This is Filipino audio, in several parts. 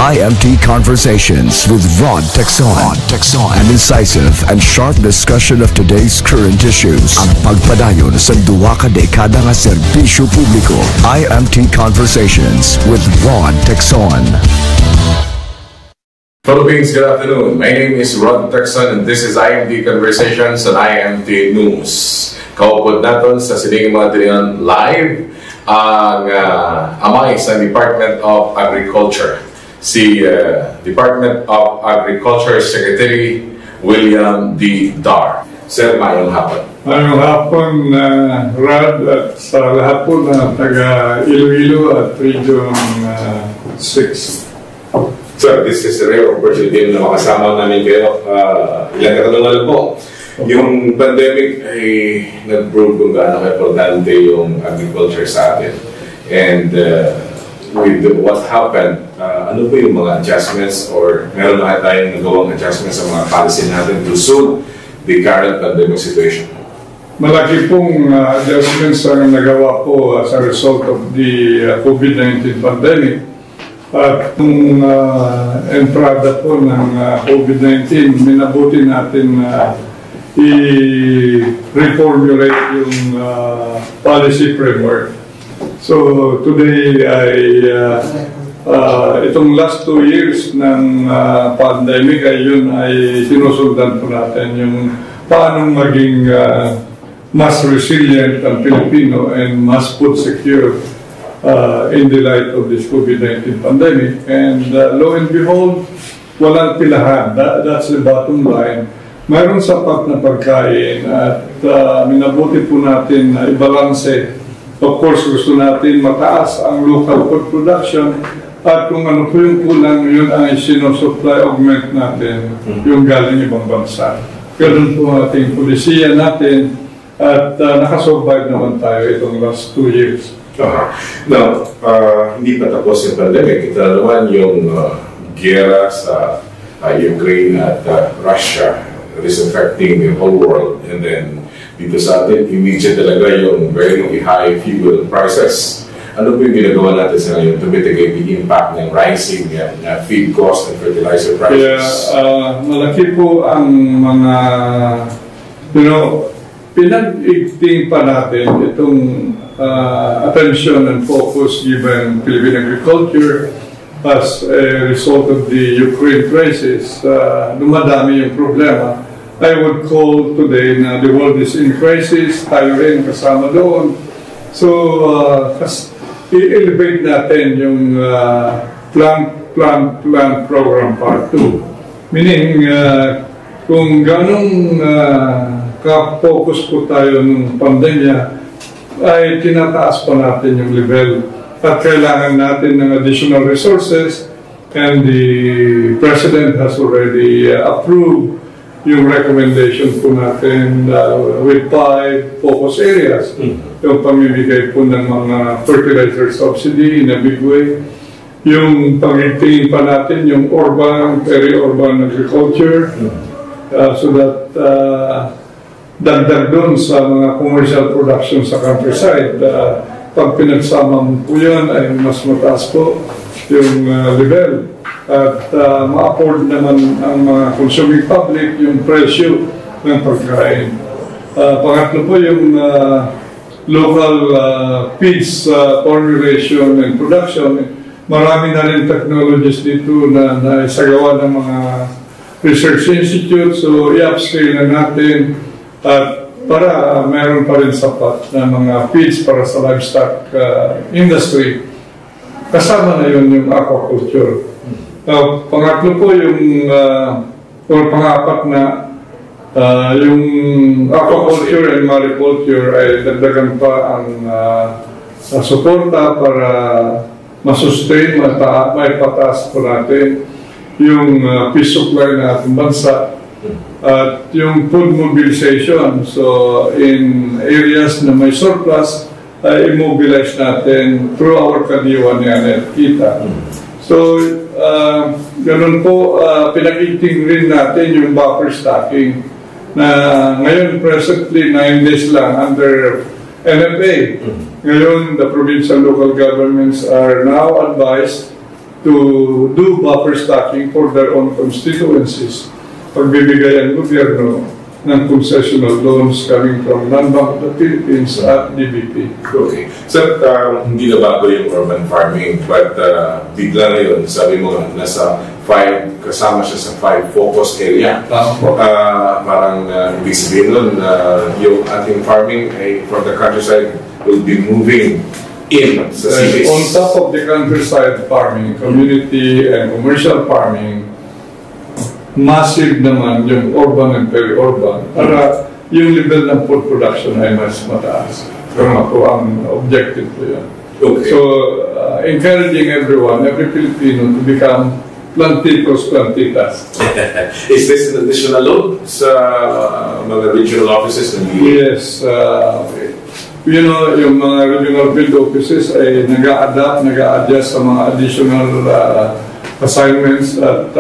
IMT Conversations with Rhod, Tecson. An incisive and sharp discussion of today's current issues. Ang pagpadayon sa duwa ka dekada nga serbisyo publiko. IMT Conversations with Rhod, Tecson. Philippines, good afternoon. My name is Rhod Tecson and this is IMT Conversations on IMT News. Kaupod natin sa sining mga tinihan live ang amay sa Department of Agriculture. Si Department of Agriculture Secretary William D. Dar. Sir, mayong hapon. Mayong hapon, Rhod, at sa lahat po na taga Iloilo at Region 6. Sir, this is a rare opportunity na makasama namin kayo. Ilang katanungan po. Yung pandemic ay nag-prove kung gaano ka-importante yung agriculture sa atin. And with what happened, ano po yung mga adjustments or meron na tayong nagawang adjustments sa mga policy natin to suit the current pandemic situation? Malaki pong adjustments ang nagawa po as a result of the COVID-19 pandemic. At nung entrada po ng COVID-19, minabuti natin i-reformulate yung policy framework. So today ay itong last 2 years ng pandemic ay yun ay sinusundan po natin yung paano maging mas resilient ang Pilipino and mas food secure in the light of this COVID-19 pandemic. And lo and behold, walang pilahan. That's the bottom line. Mayroon sapat na pagkain at minabuti po natin na ibalanse. Of course, gusto natin mataas ang local food production at kung ano po yung kulang, yun ay sinusupply augment natin yung galing ibang bansa. Ganun po ating polisiya natin at nakasurvive naman tayo itong last 2 years. Now, hindi pa tapos yung pandemic. Ito naman yung gera sa Ukraine at Russia that is affecting the whole world. And then, dito sa atin, immediate talaga yung very high fuel prices. Ano po yung ginagawa natin sa ngayon to mitigate the impact ng rising feed cost and fertilizer prices? Yeah, malaki po ang mga, pinag-igting pa natin itong attention and focus given Philippine agriculture as a result of the Ukraine crisis. Dumadami yung problema. I would call today na the world is in crisis, tayo rin kasama doon. So, i-elevate natin yung plant program part 2. Meaning, kung ganong ka-focus po tayo ng pandemya, ay tinataas pa natin yung level at kailangan natin ng additional resources, and the President has already approved yung recommendation po natin with 5 focus areas. Yung pamimigay po ng mga fertilizer subsidy in a big way, yung pag-tingin pa natin yung urban, peri-urban agriculture, so that dagdag doon sa mga commercial production sa countryside. Pag pinagsama po yun ay mas mataas po yung level at ma-afford naman ang mga consuming public yung presyo ng pagkain. Pangatlo po yung local feeds formulation and production. Marami na rin technologies dito na naisagawa ng mga research institute, so i-upscale na natin at para mayroon pa rin sapat na mga feeds para sa livestock industry. Kasama na yun yung aquaculture. Pangatlo po yung, or pangapat na, yung aquaculture and mariculture ay dagdagan pa ang suporta para masustain, may pataas po natin yung fish supply na ating bansa. At yung food mobilization, so in areas na may surplus, immobilize natin through our kadiwa ni Anet Kita. So, ganun po, pinag-iting rin natin yung buffer stocking na ngayon presently 9 days lang under NFA. Ngayon, the provincial local governments are now advised to do buffer stocking for their own constituencies. Pagbibigay ang gobyerno ng concessional loans coming from non-Bank of the Philippines at DBP. Okay. So, hindi na bago yung urban farming, but bigla ngayon, sabi mo nga, nasa 5, kasama siya sa 5 focus area. Parang ibig sabihin nun, yung ating farming from the countryside will be moving in sa cities. On top of the countryside farming, community and commercial farming, massive naman yung urban and peri-urban para yung level ng food production ay mas mataas. Kung ako ang objective ko yan. Okay. So, encouraging everyone, every Filipino to become plantitos, plantitas. Is this an additional load sa mga regional offices? Yes. You know, yung mga regional field offices ay nag-a-adapt, nag-a-adjust sa mga additional assignments at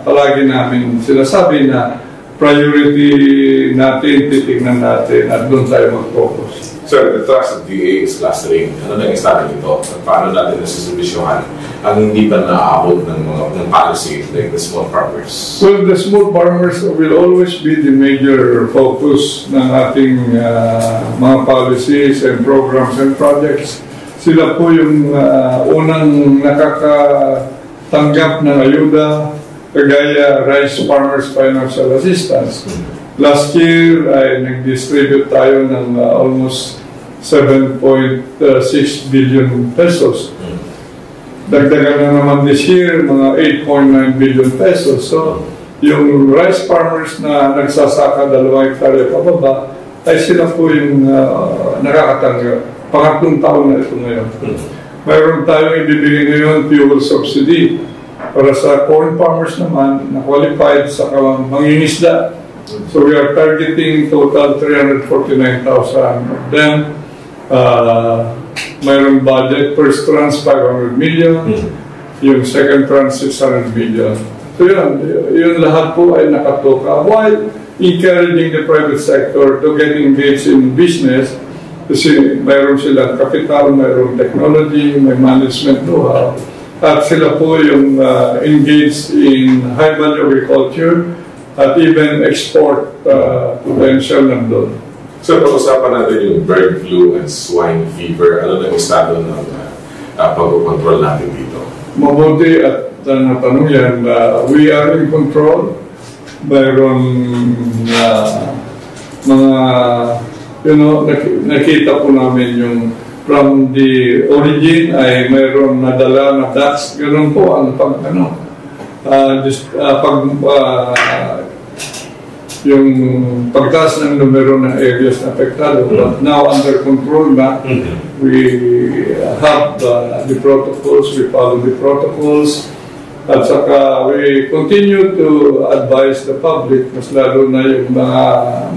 palagi namin sinasabi na priority natin, titignan natin at doon tayo mag-focus. Sir, the task of DA is clustering. Ano nang istado nito? Paano natin nasusubisyuhan ang hindi pa naaabot ng policy like the small farmers? Well, the small farmers will always be the major focus ng ating mga policies and programs and projects. Sila po yung unang tanggap ng ayuda, kagaya Rice Farmers Financial Assistance. Last year ay nag-distribute tayo ng almost 7.6 billion pesos. Dagdagan na naman this year, mga 8.9 billion pesos. So, yung rice farmers na nagsasaka 2 hektarya pababa, ay sila po yung nakakatanggap. Pangatlong taon na ito ngayon. Mayroon tayong ibibigay ngayon fuel subsidy para sa corn farmers naman na qualified sa mangingisda. So we are targeting total 349,000 of them. Mayroon budget, first tranche 500 million, yung second tranche 600 million. So yun lahat po ay nakatoka while encouraging the private sector to get engaged in business. Kasi mayroon silang kapital, mayroon technology, may management know-how. At sila po yung engaged in high-value agriculture at even export potential nandun. So, pag-usapan natin yung bird flu and swine fever. Ano na yung estado ng pag-control natin dito? Mabuti at natanong yan, we are in control. Mayroon mga nakita po namin yung from the origin ay mayroon nadala na ducks, ganun po ang yung pagtaas ng numero ng areas na apektado. But now under control na, we have the protocols, we follow the protocols, at saka we continue to advise the public, mas lalo na yung mga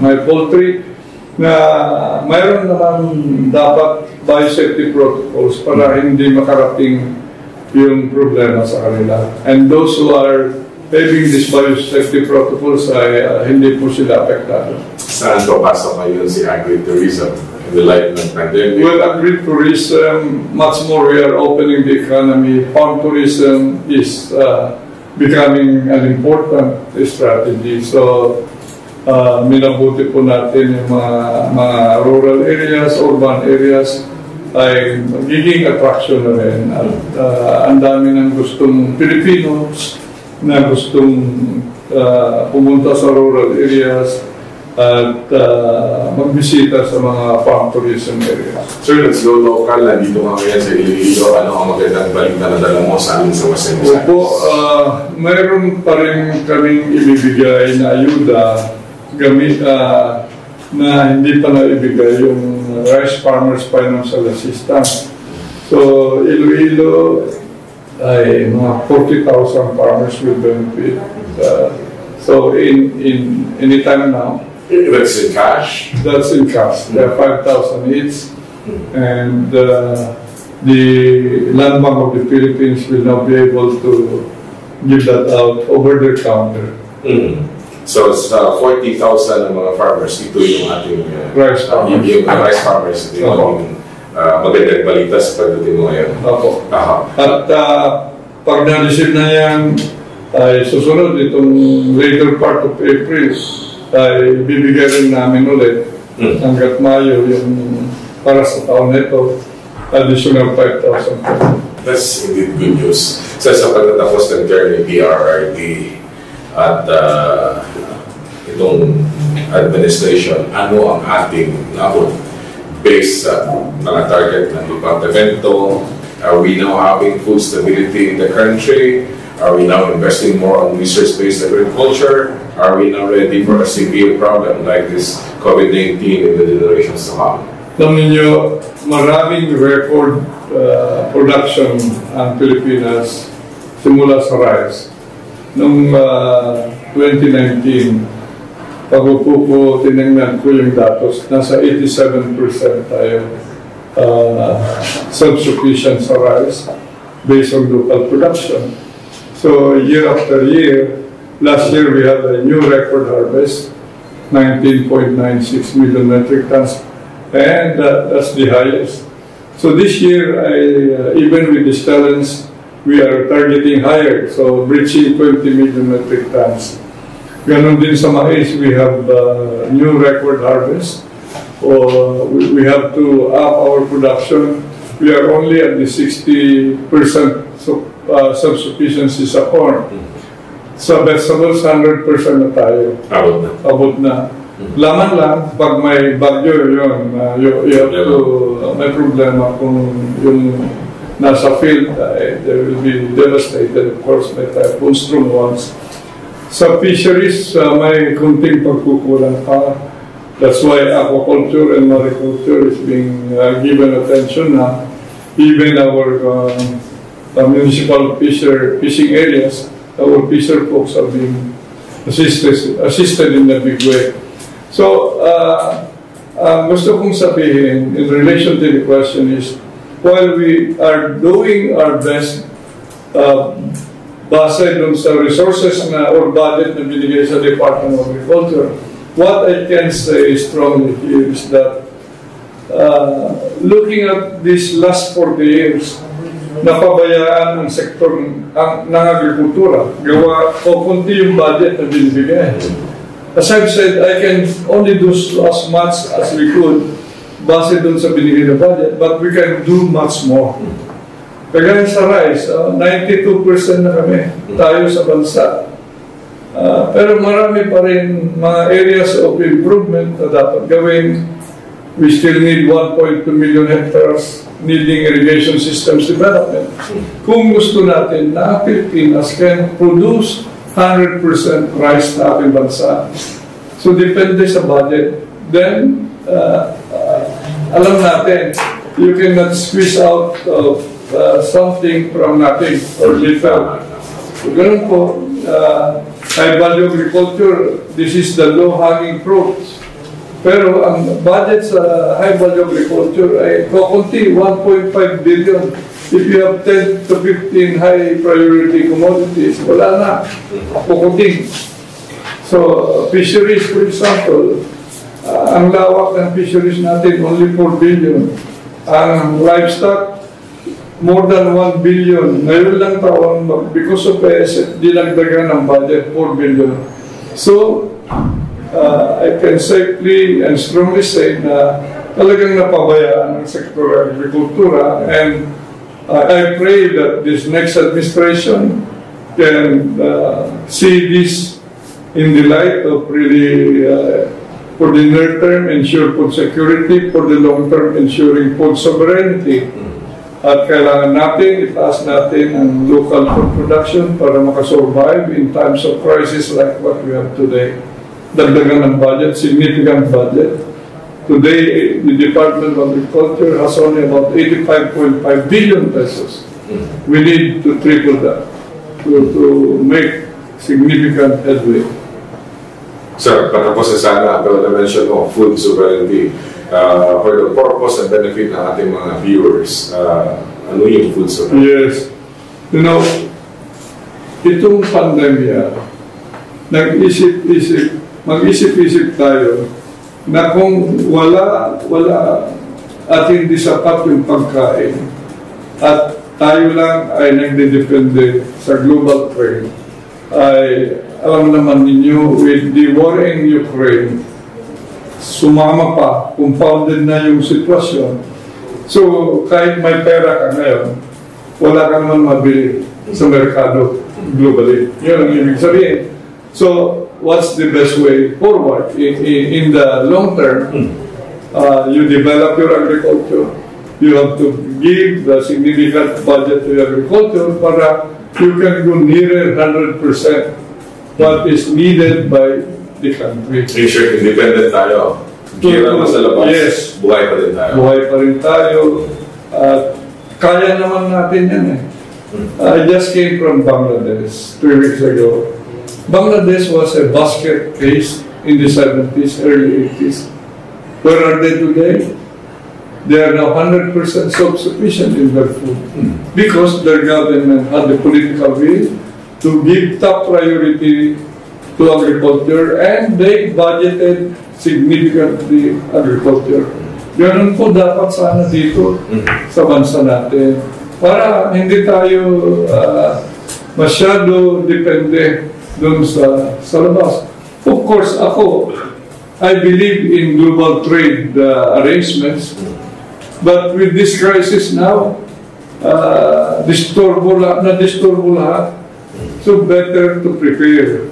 may poultry, na mayroon naman dapat biosafety protocols para hindi makarating yung problema sa kanila. And those who are having these biosafety protocols ay hindi po sila apektado. Saan po pasok ngayon si agritourism in the light ng pandemic? Well, agritourism, much more we are opening the economy. Farm tourism is becoming an important strategy. So, minabuti po natin yung mga rural areas, urban areas ay magiging attraction na rin at ang dami ng gustong Filipinos na gustong pumunta sa rural areas at magbisita sa mga farm tourism areas. Sir, let's go local. Nandito ka ngayon sa Iloilo. Ano ang magandang balik na nadala mo sa amin sa Western Visayas? Opo, mayroon pa rin kaming ibibigay na ayuda gamit na hindi pa naibigay yung Rice Farmers Financial Assistance. So, Iloilo ay mga 40,000 farmers will benefit. So, in any time now. That's in cash? That's in cash. There are 5,000 each. And the Land Bank of the Philippines will now be able to give that out over their counter. So, 40,000 ng mga farmers, ito yung ating rice farmers. Yung rice farmers, ito yung magandang balita sa pagdating mo ngayon. Opo. At pag na-receive na yan, ay susunod itong later part of April, ay bibigay rin namin ulit hanggat Mayo yung para sa taon nito, additional 5,000. That's indeed good news. Sa pagtatapos ng term ni PRRD at itong administration, ano ang ating naabot based sa mga target ng departamento? Are we now having food stability in the country? Are we now investing more on research-based agriculture? Are we now ready for a severe problem like this COVID-19 in the generations to come? Alam ninyo, maraming record production ang Pilipinas simula sa rice. Noong 2019, pag-upo ko, tinignan ko yung datos, nasa 87% tayo self-sufficient sa rice based on local production. So year after year, last year we had a new record harvest, 19.96 million metric tons, and that's the highest. So this year, even with this challenge, we are targeting higher, so reaching 20 million metric tons. Ganon din sa mais, we have new record harvest. We have to up our production. We are only at the 60% self-sufficiency sa corn. Sa vegetables, 100% na tayo. Abot na. Laman lang, pag may bagyo yun, you have to, may problema kung yung nasa field, they will be devastated. Of course, may typhoon strong ones. Sa fisheries, may kunting pagkukulang pa. That's why aquaculture and mariculture is being given attention na. Even our municipal fishing areas, our fisher folks are being assisted in a big way. So, gusto kong sabihin in relation to the question is, while we are doing our best base dun sa resources na or budget na binigay sa Department of Agriculture, what I can say strongly here is that looking at these last 40 years, napabayaan ang sektor ng agrikultura. Gawa o kunti yung budget na binibigay. As I've said, I can only do as much as we could base dun sa binigay na budget, but we can do much more. Kagaya sa rice, 92% na kami, tayo sa bansa. Pero marami pa rin mga areas of improvement na dapat gawin. We still need 1.2 million hectares needing irrigation systems development. Kung gusto natin na Pilipinas can produce 100% rice na ating bansa. So depende sa budget. Then, alam natin, you cannot squeeze out of something from nothing or little. So ganun po, high-value agriculture, this is the low-hanging fruit. Pero ang budget sa high-value agriculture ay kukunti, 1.5 billion. If you have 10 to 15 high-priority commodities, wala na, kukunti. So, fisheries, for example, ang lawak ng fisheries natin, only 4 billion. Ang livestock, more than 1 billion. Ngayon lang taon, because of PSF, dinagdagan ng budget, 4 billion. So, I can safely and strongly say na talagang napabayaan ang sektor agrikultura, and I pray that this next administration can see this in the light of really for the near term ensure food security, for the long term ensuring food sovereignty. At kailangan natin, itaas natin ang local food production para makasurvive in times of crisis like what we have today. Dagdagan ng budget, significant budget. Today, the Department of Agriculture has only about 85.5 billion pesos. We need to triple that to make significant headway. Sir, patapos na sana, pero na-mention mo, food sovereignty. For the purpose and benefit ng ating mga viewers, ano yung food sovereignty? Yes. You know, itong pandemya, mag-isip-isip tayo na kung wala at hindi sapat yung pagkain at tayo lang ay nagdedepende sa global trade, ay alam naman ninyo, with the war in Ukraine, sumama pa, compounded na yung sitwasyon. So, kahit may pera ka ngayon, wala ka naman mabili sa merkado globally. Yun ang ibig sabihin. So, what's the best way forward? In the long term, you develop your agriculture. You have to give the significant budget to agriculture para you can go nearer 100% what is needed by the country. Sure, independent tayo. Kira na sa labas, yes. Buhay pa rin tayo. Buhay pa rin tayo. Kaya naman natin yan eh. I just came from Bangladesh 3 weeks ago. Bangladesh was a basket case in the 70s, early 80s. Where are they today? They are now 100% self-sufficient in their food because their government had the political will to give top priority to agriculture and they budgeted significantly agriculture. Ganun po dapat sana dito sa bansa natin para hindi tayo masyado depende dun sa labas. Of course, ako, I believe in global trade arrangements. But with this crisis now, na-disturbo lahat. So better to prepare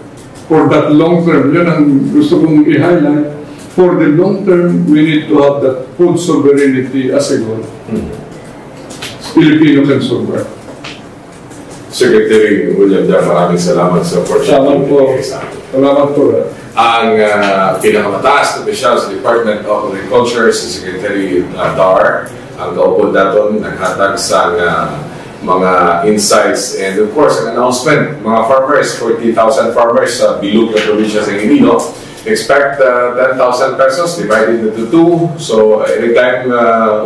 for that long term. Yun ang gusto kong i-highlight. For the long term, we need to have that food sovereignty as a goal. Filipino can survive. Secretary William Dar, maraming salamat sa opportunity. Salamat po. Ang pinakamataas na opisyal sa Department of Agriculture, si Secretary Dar, ang kaupod natin, naghatag sa mga insights and of course, ang announcement, mga farmers, 40,000 farmers sa bilog na probinsya sa Iloilo, expect 10,000 pesos divided into 2. So anytime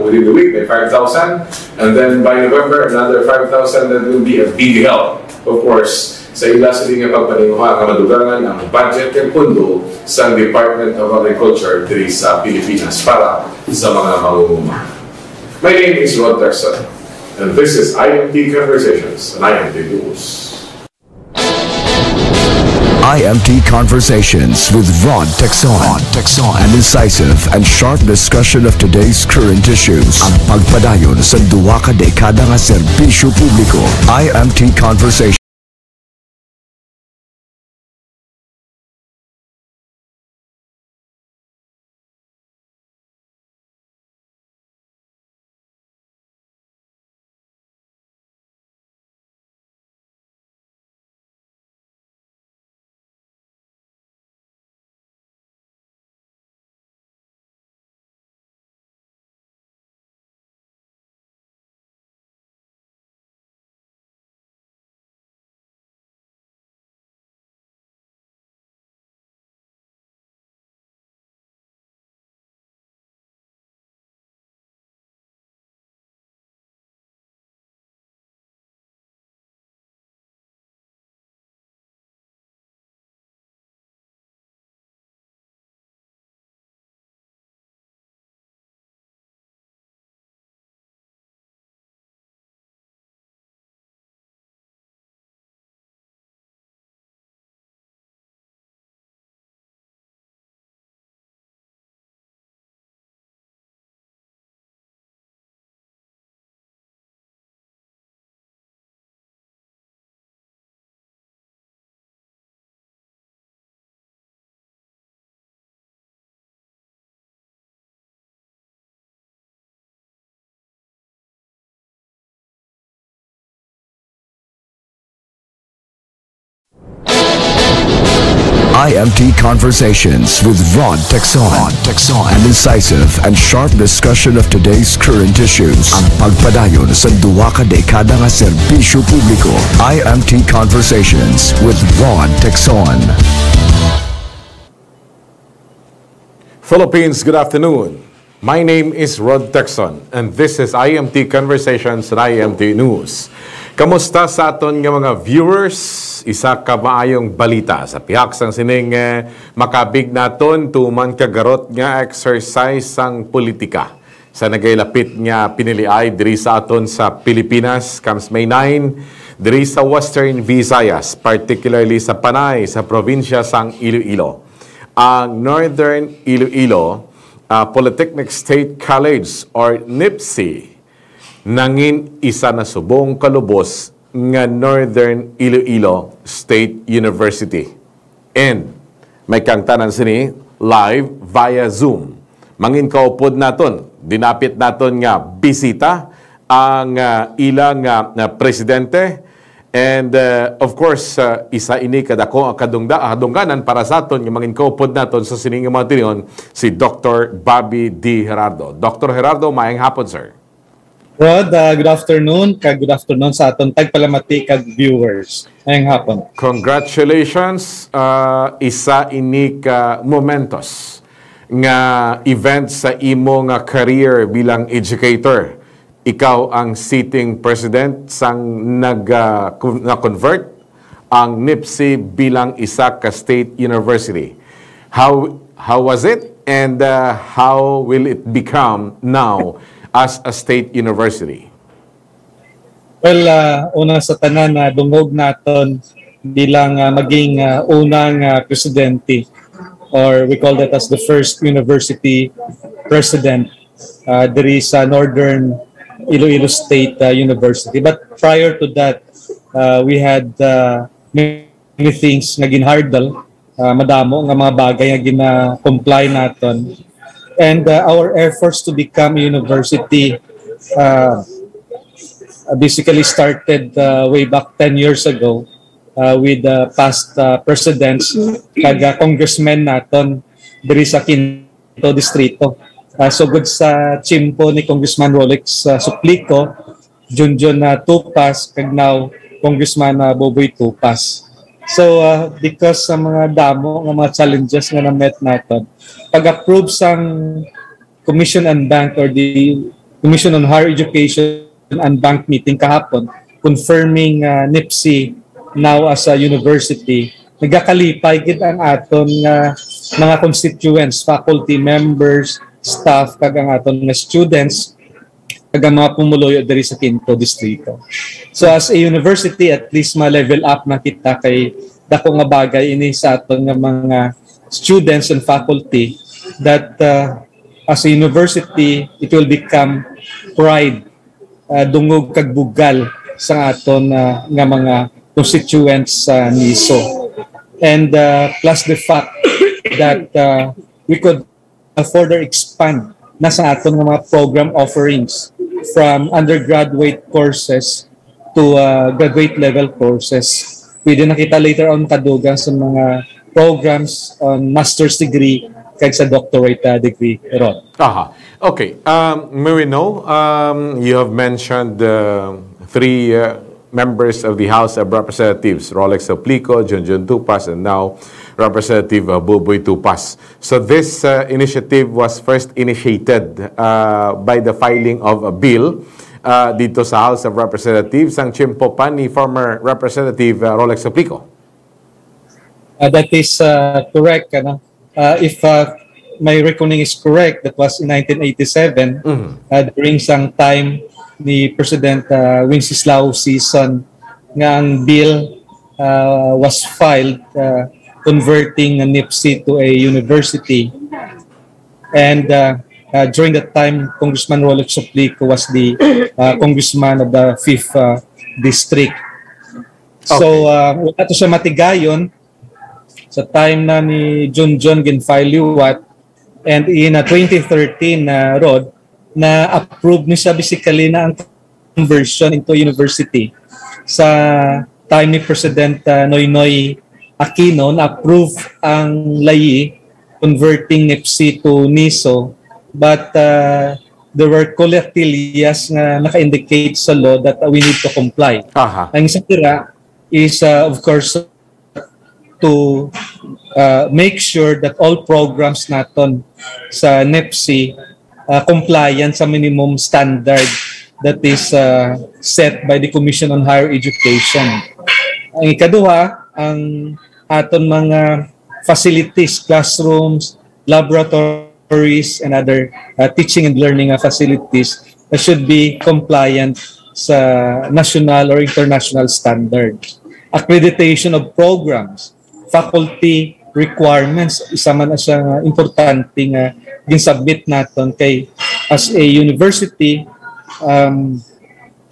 within the week, may 5,000. And then by November, another 5,000. That will be a big help. Of course, sa ila sa linya pagpaninguha ang madugangan ang budget ng pundo sa Department of Agriculture diri sa Pilipinas para sa mga mangunguma. My name is Rhod Tecson, and this is IMT Conversations on IMT News. IMT Conversations with Rhod Tecson. An incisive and sharp discussion of today's current issues. Ang pagpadayon sa duwa ka dekada nga serbisyo publiko. IMT Conversations. IMT Conversations with Rhod Tecson. An incisive and sharp discussion of today's current issues. Ang pagpadayon sa duwa ka dekada nga serbisyo publiko. IMT Conversations with Rhod Tecson. Philippines, good afternoon. My name is Rhod Tecson and this is IMT Conversations at IMT News. Kamusta sa aton nga mga viewers? Isa ka maayong balita sa pihak sang sining makabig naton tuman kagarot nga exercise sang politika. sa nagaylapit nga piniliay diri sa aton sa Pilipinas comes May 9 diri sa Western Visayas, particularly sa Panay sa probinsya sang Iloilo. Ang Northern Iloilo Polytechnic State College or NIPSI nangin isa na subong kalubos nga Northern Iloilo State University. And may kang tanan sini live via Zoom. Mangin kaupod naton, dinapit naton nga bisita ang ilang presidente and of course isa ini kadako ang kadungganan para sa aton nga mangin kaupod naton sa sining mga tinion si Dr. Bobby D. Gerardo. Dr. Gerardo, maayong hapon, sir. Rhod, good afternoon. Good afternoon sa aton tagpalamati kag viewers. Maayong hapon. Congratulations, isa ini ka momentos nga event sa imo nga career bilang educator. Ikaw ang sitting president sang na-convert ang NIPSI bilang isa ka state university. How was it and how will it become now as a state university? Well, una sa tanan na dungog naton bilang maging unang presidente, or we call that as the first university president diri sa Northern Iloilo State University. But prior to that, we had many things nga ginhardle, madamo nga mga bagay nga gina-comply naton. And our efforts to become a university basically started way back 10 years ago with past presidents kag congressmen naton diri sa Quinto Distrito. Sugod sa chimpo ni Congressman Rolex Suplico, Junjun Tupas, kag now Congressman Boboy Tupas. So because sa mga damo nga mga challenges nga na-met naton, pag-approve sang Commission on Bank or the Commission on Higher Education and Bank meeting kahapon, confirming NIPSI now as a university, nagakalipay gid ang aton nga mga constituents, faculty members, staff, kag ang aton nga students, kag ang mga pumuloy diri sa Quinto Distrito. So as a university, at least ma-level up na kita kay dako nga bagay ini sa aton nga mga students and faculty that as a university, it will become pride, dungog kag bugal sa aton nga mga constituents sa NISO. And plus the fact that we could further expand na sa aton nga mga program offerings from undergraduate courses to graduate level courses. Pwede nakita later on kadugang sa mga programs on master's degree kag sa doctorate degree. Aha. Okay. May we know, you have mentioned three members of the House of Representatives, Rolex Suplico, Junjun Tupas, and now Representative Boboy Tupas. So this initiative was first initiated by the filing of a bill dito sa House of Representatives, ang chimpopan ni former Representative Rolex Suplico. That is correct. If my reckoning is correct, that was in 1987, during some time ni President Wenceslao Sison nga ang bill was filed converting NIPSI to a university. And during that time, Congressman Rolex Suplico was the congressman of the 5th District. So, wala to siya matigayon sa time na ni John ginfile liwat. And in 2013, Rhod, na-approve ni siya basically na ang conversion into university. Sa time ni President Noynoy Aquino, na-approve ang layi converting NIPSI to NISO, but there were collectilias na naka-indicate sa law that we need to comply. Ang isang tira is, of course, to make sure that all programs naton sa NIPSI compliant sa minimum standard that is set by the Commission on Higher Education. Ang ikaduha, ang aton mga facilities, classrooms, laboratories, laboratories and other teaching and learning facilities should be compliant sa national or international standards. Accreditation of programs, faculty requirements, isa man siya importante nga ginsubmit naton kay as a university,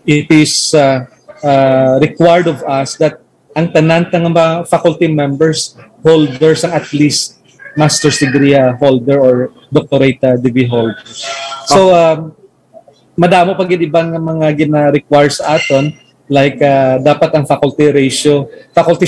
it is required of us that ang tanan ng mga faculty members holders ang at least master's degree holder or doctorate degree holders. So madamo pag ibang mga gina-require sa aton like dapat ang faculty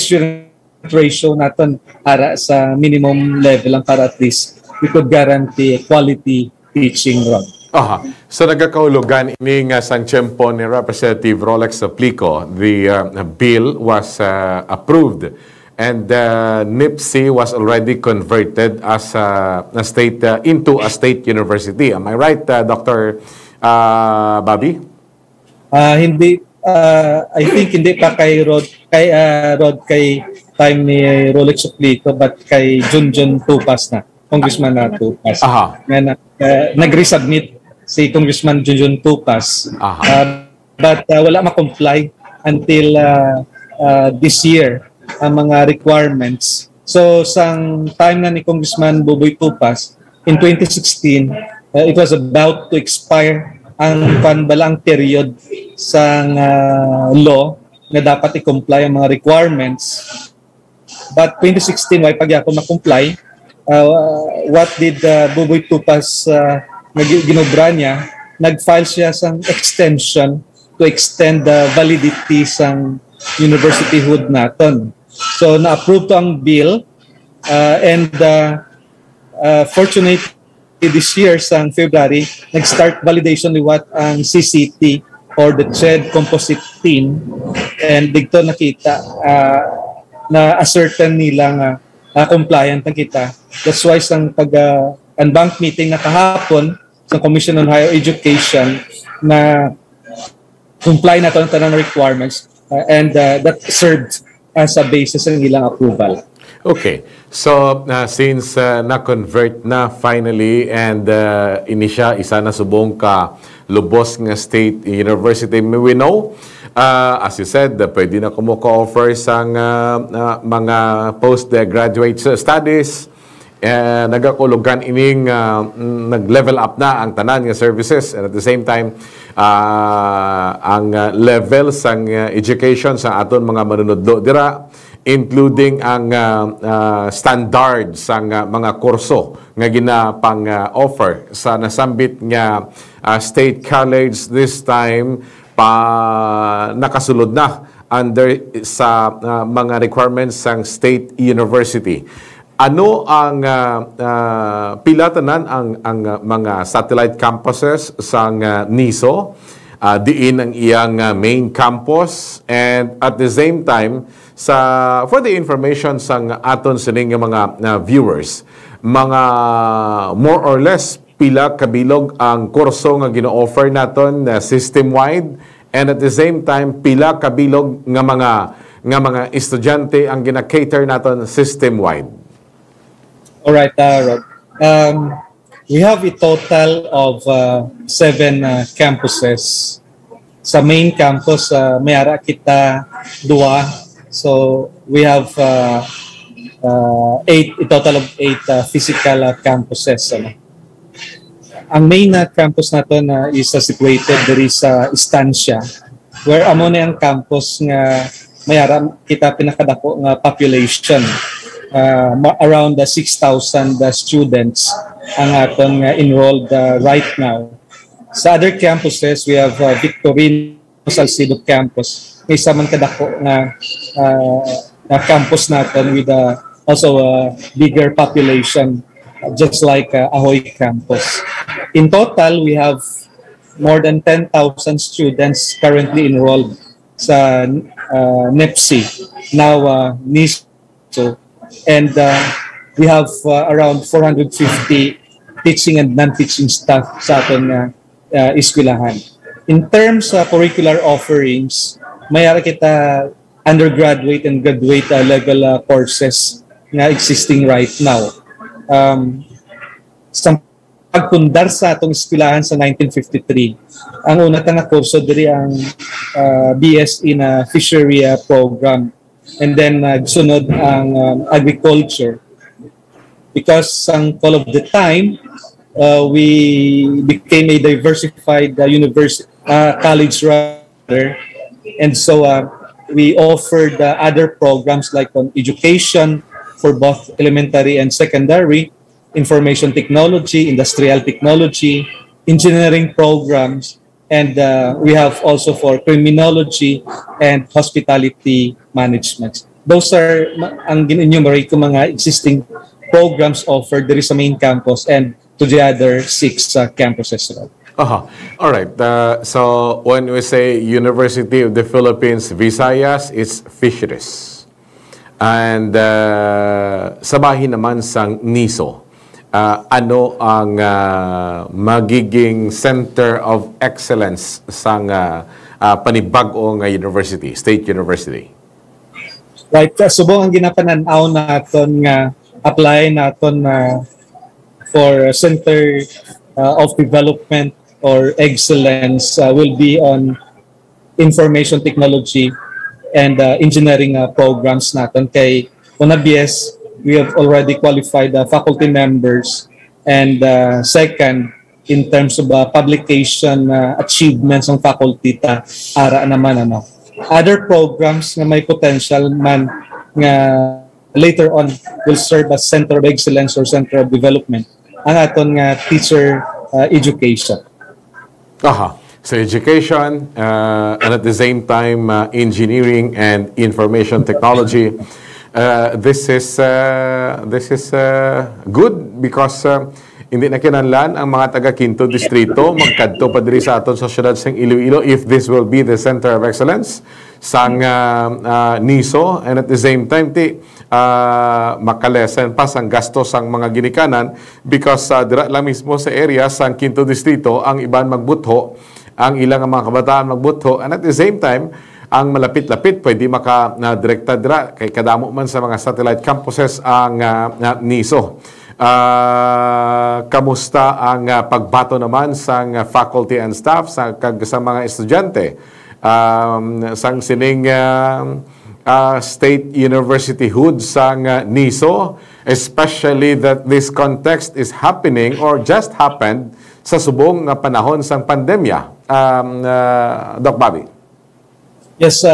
student ratio naton para sa minimum level lang para at least we could guarantee quality teaching, Rhod. Aha. So nagkakaulugan ini nga sang tiyempo ni Representative Rolex Aplico, the bill was approved and NIPSI was already converted as a state into a state university. Am I right, Dr. Bobby? Hindi I think hindi pa kay Rhod kay time ni Rolex Aplico but kay Junjun Tupas na. Congressman na Tupas. Na nag-resubmit si Congressman Junjun Tupas. But wala ma-comply until this year ang mga requirements. So sang time na ni Congressman Buboy Tupas in 2016, it was about to expire ang panbalang period sang law na dapat i-comply ang mga requirements. But 2016, why pag ako ma-comply, what did Buboy Tupas ginobra niya? Nag-file siya sang extension to extend the validity sang universityhood naton. So na-approve to ang bill and fortunately this year sang February, nag-start validation ni what ang CCT or the CHED composite team and dito nakita na ascertain nilang compliant na kita. That's why sang pag-unbank meeting na kahapon sa Commission on Higher Education na comply na ito ng tanang requirements and that served as a basis ng ilang approval. Okay. So, since na-convert na finally and ini siya, isa na subong ka lubos nga state university, we know, as you said, pwede na kumuka-offer sa mga postgraduate studies, nagakulugan ining nag-level up na ang tanan nga services and at the same time, ang level sang education sa aton mga manunodlo dira, including ang standards sang mga kurso nga ginapang offer sa nasambit nga state college this time pa nakasulod na under sa mga requirements sang state university. Ano ang pilatanan ang mga satellite campuses sang NISO? Diin ang iyang main campus and at the same time for the information sang aton sining mga viewers, mga more or less pila kabilog ang kurso nga gino-offer naton system-wide and at the same time pila kabilog nga mga estudyante ang gina-cater naton system-wide. Alright, Rhod. We have a total of 7 campuses. Sa main campus, mayara kita 2. So we have a total of 8 physical campuses. Ang main campus natin is situated there is Estancia, where amo na ang campus nga mayara kita pinakadako nga population. Around 6,000 students ang aton enrolled right now. Sa other campuses, we have Victorino Salcido campus. May isa man kadako na campus natin with also a bigger population, just like Ahoy campus. In total, we have more than 10,000 students currently enrolled sa NIPSI, now NISO. And we have around 450 teaching and non-teaching staff sa ating eskwelahan. In terms of curricular offerings, mayara kita undergraduate and graduate level courses na existing right now. Some pagpundar sa atong eskwelahan sa 1953. Ang una nga kurso diri ang BSc na Fishery program, and then sunod ang agriculture. Because ang all of the time, we became a diversified college rather, and so we offered other programs like on education for both elementary and secondary, information technology, industrial technology, engineering programs, and we have also for criminology and hospitality management. Those are ang gin-enumerate ko mga existing programs offered there sa main campus and to the other 6 campuses. All right. So when we say University of the Philippines, Visayas, it's fisheries. And sabahin naman sang NISO. Ano ang magiging center of excellence sang panibag-ong university, state university? Right. Subong ang ginapananaw naton nga apply naton for center of development or excellence will be on information technology and engineering programs naton kay UNABS. We have already qualified faculty members, and second, in terms of publication achievements ng faculty ara naman other programs na may potential man nga later on will serve as center of excellence or center of development ang aton nga teacher education. So education and at the same time engineering and information technology. This is good because hindi na kinahanglan ang mga taga Quinto Distrito magkadto pa diri sa aton sa syudad sang Iloilo if this will be the center of excellence sang NISO, and at the same time makalesen pa sang gastos sang mga ginikanan because dira lang mismo sa area sang Quinto Distrito ang iban magbutho, ang ilang mga kabataan magbutho, and at the same time ang malapit-lapit pwede maka-direkta dira kay kadamo man sa mga satellite campuses ang NISO. Kamusta ang pagbato naman sa faculty and staff sa mga estudyante sang sining state university hood sang NISO, especially that this context is happening or just happened sa subong panahon sang pandemya, Doc Bobby? Yes,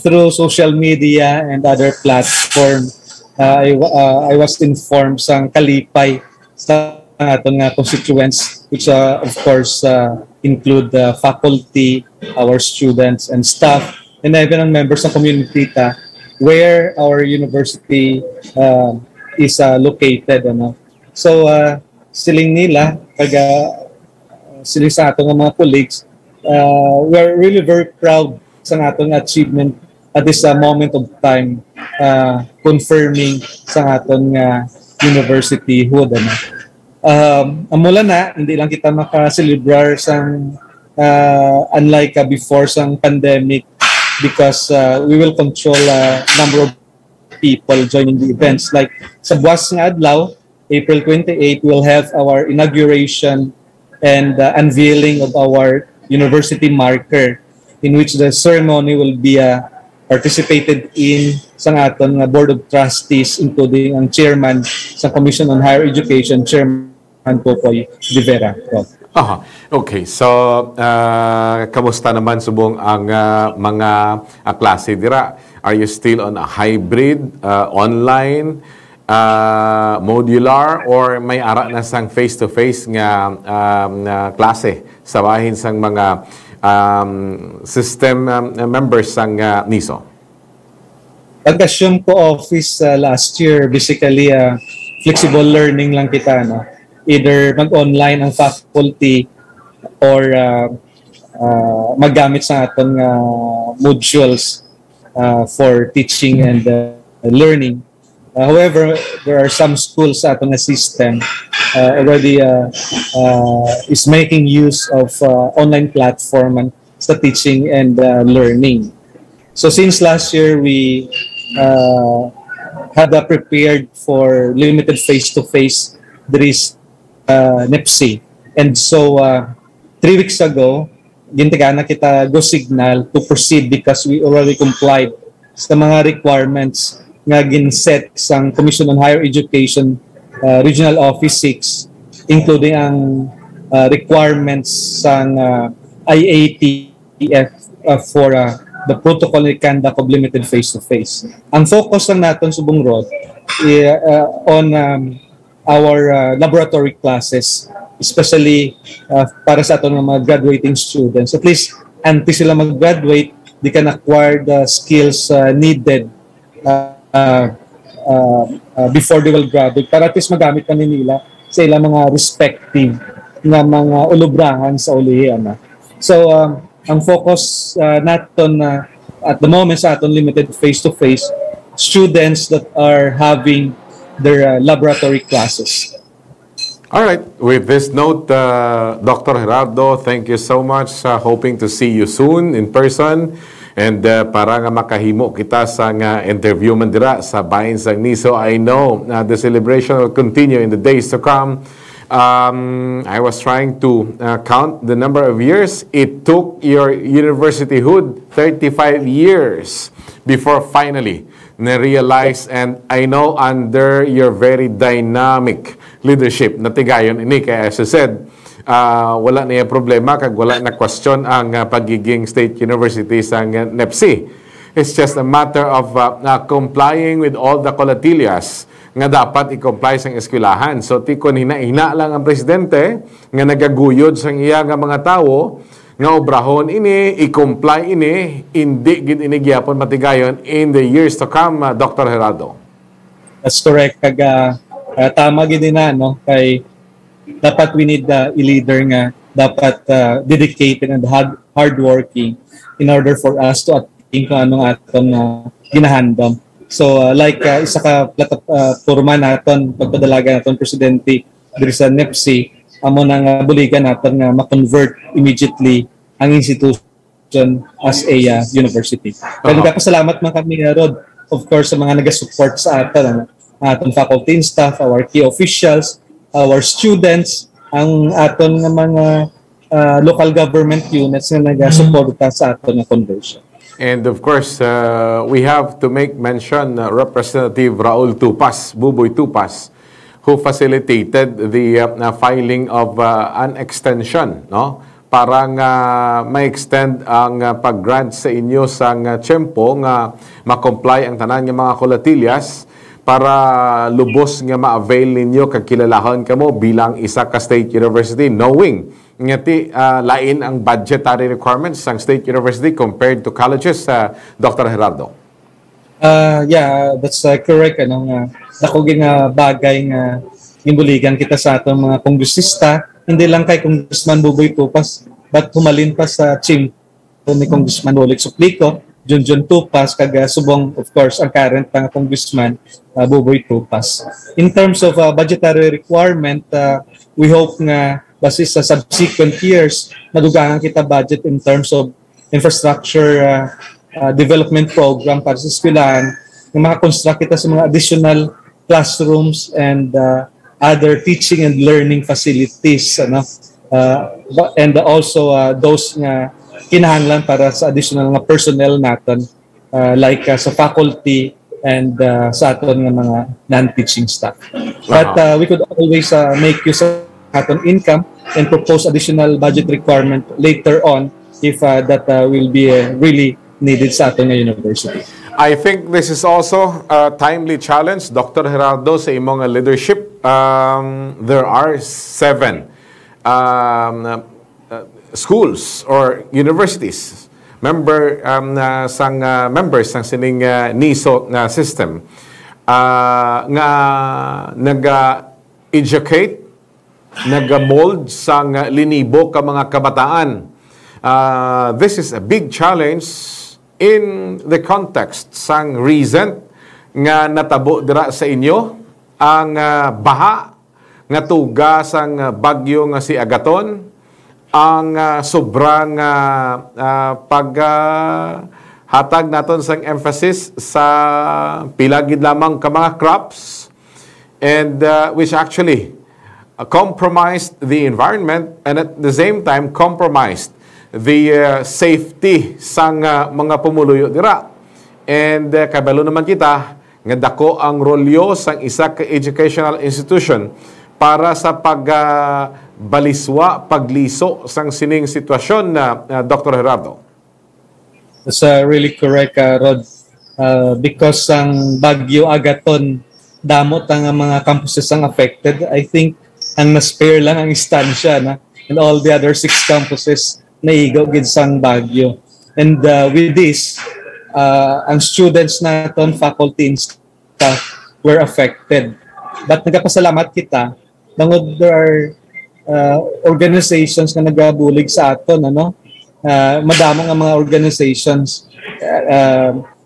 through social media and other platforms, I was informed sang kalipay sa atong constituents, which of course include the faculty, our students and staff, and even ang members ng community where our university is located. So siling nila, siling sa atong mga colleagues, we are really very proud sa atong achievement at this moment of time, confirming sa atong university hood. Mula na, hindi lang kita makaselebrar sang unlike before sang pandemic because we will control number of people joining the events. Like sa buwas nga adlaw, April 28, we'll have our inauguration and unveiling of our university marker, in which the ceremony will be participated in sa aton Board of Trustees, including ang chairman sa Commission on Higher Education, Chairman Popoy De Vera. Okay, so kamusta naman subong ang mga klase dira? Are you still on a hybrid, online, modular, or may ara na sang face-to-face nga klase sa bahin sang mga system members sang NISO? Pag-assume ko office last year, basically flexible learning lang kita. Either mag-online ang faculty or maggamit sa aton modules for teaching and learning. However, there are some schools sa atong system already is making use of online platform sa teaching and learning. So since last year, we had prepared for limited face-to-face. There is NEPC. And so 3 weeks ago, gintigana kita go signal to proceed because we already complied sa mga requirements nga ginset sang Commission on Higher Education Regional Office 6, including ang requirements sang IATF for the protocol and conduct of limited face-to-face. Ang focus lang natin sa buong Rhod on our laboratory classes, especially para sa ating mga graduating students. At least, until sila mag-graduate, they can acquire the skills needed before they will graduate. Para at least magamit pa nila sa ilang mga respective na mga ulubrahan sa ulihan. So, ang focus natin at the moment sa ating limited face-to-face, students that are having their laboratory classes. All right. With this note, Dr. Gerardo, thank you so much. Hoping to see you soon in person. And para nga makahimo kita sa interview man dira sa bahin sang Niso. I know the celebration will continue in the days to come. I was trying to count the number of years. It took your universityhood 35 years before finally na-realize, and I know under your very dynamic leadership na tigayon ini, kaya as I said, wala na yung problema kag wala na question ang pagiging state university sa NEPC. It's just a matter of complying with all the colatilyas nga dapat i-comply sa eskwelahan. So tikon hina-hina lang ang presidente nga nagaguyod sa iya nga mga tawo nga obrahon ini, i-comply ini, hindi gid ini gyapon matigayon in the years to come, Dr. Gerardo. That's correct. Tama gid na, no? Kay dapat we need a leader nga dapat dedicated and hardworking in order for us to attain kung anong aton ginahandom. So like isa ka plataporma naton pagpadalaga naton presidente diri sa NEPC, amo nang buligan naton nga ma-convert immediately ang institution as a university. Kaya nagpapasalamat man kami, Rhod, of course, sa mga nag-support sa aton, aton faculty and staff, our key officials, our students, ang aton nga mga local government units na nag-suporta sa aton na conversion. And of course, we have to make mention Representative Raul Tupas, Buboy Tupas, who facilitated the filing of an extension, no? Para nga ma-extend ang pag-grant sa inyo sa tiyempo nga ma-comply ang tanan ng mga kolatilyas para lubos nga ma-avail ninyo kag kilalahan kamo bilang isa ka state university, knowing ngati lain ang budgetary requirements ng state university compared to colleges, Dr. Gerardo. Yeah, that's correct. Dako nga bagay nga imbuligan kita sa atong mga kongresista, hindi lang kay Congressman Buboy Tupas, but humalin pa sa team ni Congressman Bolig Suplico, Junjun Tupas, kag subong, of course, ang current nga Congressman Buboy Tupas. In terms of budgetary requirement, we hope nga basi sa subsequent years, madugangan kita budget in terms of infrastructure development program para sa eskwelahan, ng mga construct kita sa mga additional classrooms and other teaching and learning facilities, and also those nga kinahanglan para sa additional nga personnel natin, like sa faculty and sa aton nga mga non-teaching staff. But we could always make use of aton income and propose additional budget requirement later on if that will be really needed sa aton nga university. I think this is also a timely challenge, Dr. Gerardo, sa imong leadership. There are 7 schools or universities members ng sining NISO na system nga nag-educate, nag-mold sang linibo ka mga kabataan. This is a big challenge in the context sang recent nga natabo dira sa inyo ang baha nga tuga sang bagyo nga si Agaton, ang sobrang paghatag naton sang emphasis sa pilagid lamang ka mga crops, and which actually compromised the environment and at the same time compromised the safety sang mga pumuluyo dira. And kabalo naman kita nga dako ang rolyo sang isa ka educational institution para sa pagbaliswa, pagliso sang sining sitwasyon na Dr. Gerardo. That's really correct, Rod. Because ang Bagyo Agaton, damot ang mga campuses ang affected. I think ang na-spare lang ang istansya na, and all the other 6 campuses naigaw gid sang Bagyo. And with this, ang students naton, faculty and staff were affected. But nagapasalamat kita bangod there are organizations na nagabulig sa aton, ano? Madamong ang mga organizations,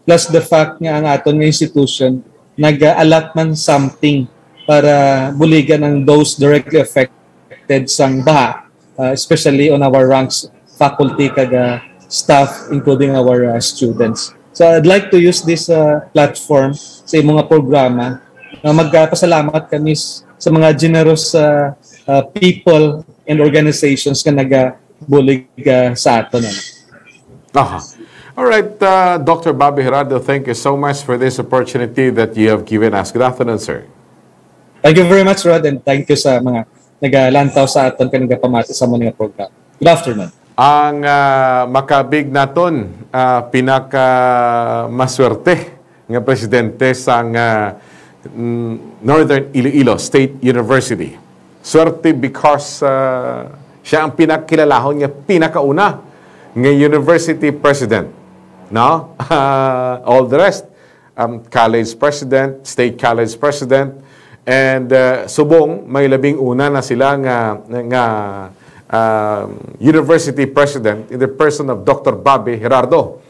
plus the fact nga ang aton nga institution nag-allot man something para buligan ang those directly affected sang baha, especially on our ranks faculty kaga staff, including our students. So I'd like to use this platform sa imong mga programa na magpasalamat kami sa mga generous people and organizations na nagabulig sa aton. All right, Dr. Bobby Gerardo, thank you so much for this opportunity that you have given us. Good afternoon, sir. Thank you very much, Rod, and thank you sa mga nagalantaw sa aton kanang pamati sa mga program. Good afternoon. Ang makabig naton pinaka maswerte nga presidente sang Northern Iloilo State University. Swerte because siya ang pinakkilalahon nga pinakauna nga university president. No? All the rest, college president, state college president, and subong may labing una na sila nga university president in the person of Dr. Bobby Gerardo.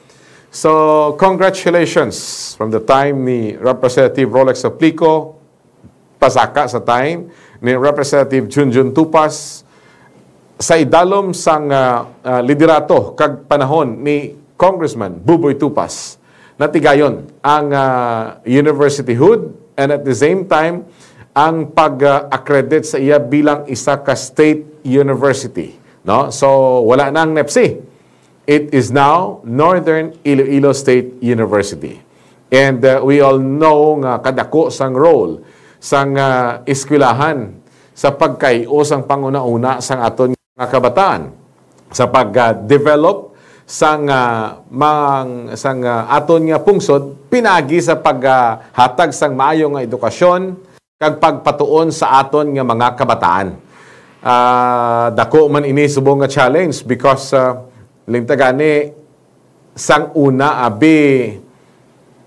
So, congratulations from the time ni Representative Rolex Aplico, pasaka sa time, ni Representative Junjun Tupas, sa idalom sang liderato kag panahon ni Congressman Buboy Tupas, natigayon ang universityhood and at the same time ang pag-accredit sa iya bilang isa ka state university. No? So wala na ang NEPSI. It is now Northern Iloilo State University. And we all know nga kadako sang role sang eskwelahan sa pagkayo sang panguna-una sang aton nga kabataan sa pag-develop sang aton nga pungsod pinagi sa paghatag sang maayo nga edukasyon kag pagpatuon sa aton nga mga kabataan. Dako man ini subong nga challenge because lintagani sang una abi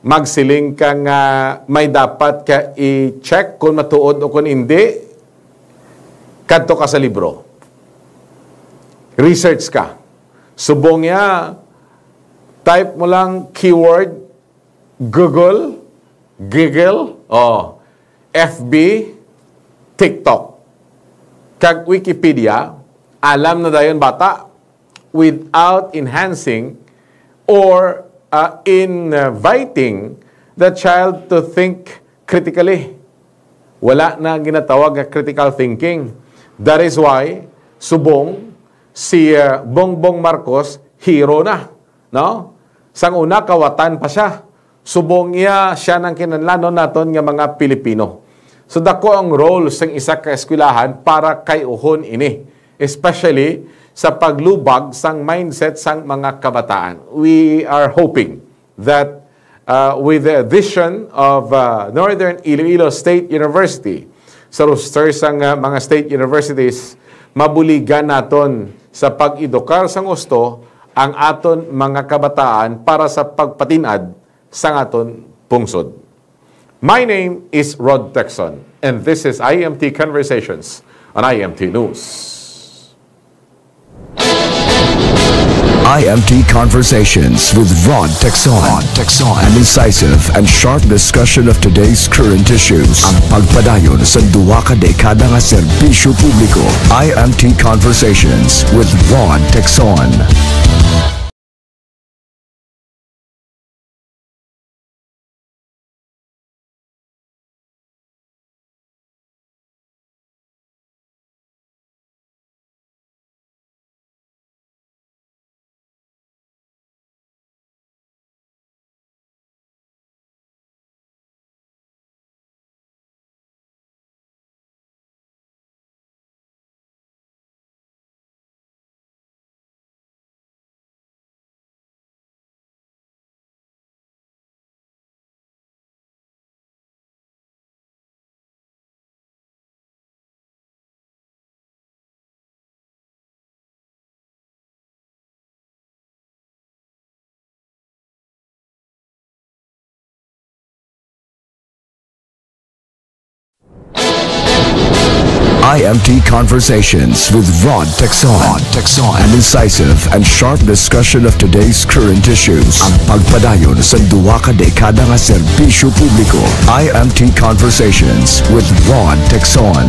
magsiling ka nga may dapat ka i-check kung matuod o kung hindi kadto ka sa libro. Research ka. Subong ya, type mo lang keyword, Google, FB, TikTok. Kag Wikipedia, alam na dayon bata, without enhancing or inviting the child to think critically. Wala na ginatawag na critical thinking. That is why, subong, si Bongbong Marcos, hero na. No? Sang una, kawatan pa siya. Subong siya ng kinanlanon naton nga mga Pilipino. So dako ang role sang isa ka eskwelahan para kay uhon ini. Especially sa paglubag sang mindset sang mga kabataan. We are hoping that with the addition of Northern Iloilo State University sa roster sang mga state universities, mabuligan naton sa pag-edukar sang gusto ang aton mga kabataan para sa pagpatinad sang aton pungsod. My name is Rhod Tecson, and this is IMT Conversations on IMT News. IMT Conversations with Rhod Tecson. An incisive and sharp discussion of today's current issues. Ang pagpadayon sa duwa ka dekada nga serbisyo publiko. IMT Conversations with Rhod Tecson. IMT Conversations with Rhod, Tecson. An incisive and sharp discussion of today's current issues. Ang pagpadayon sa duwa ka dekada nga serbisyo publiko. IMT Conversations with Rhod, Tecson.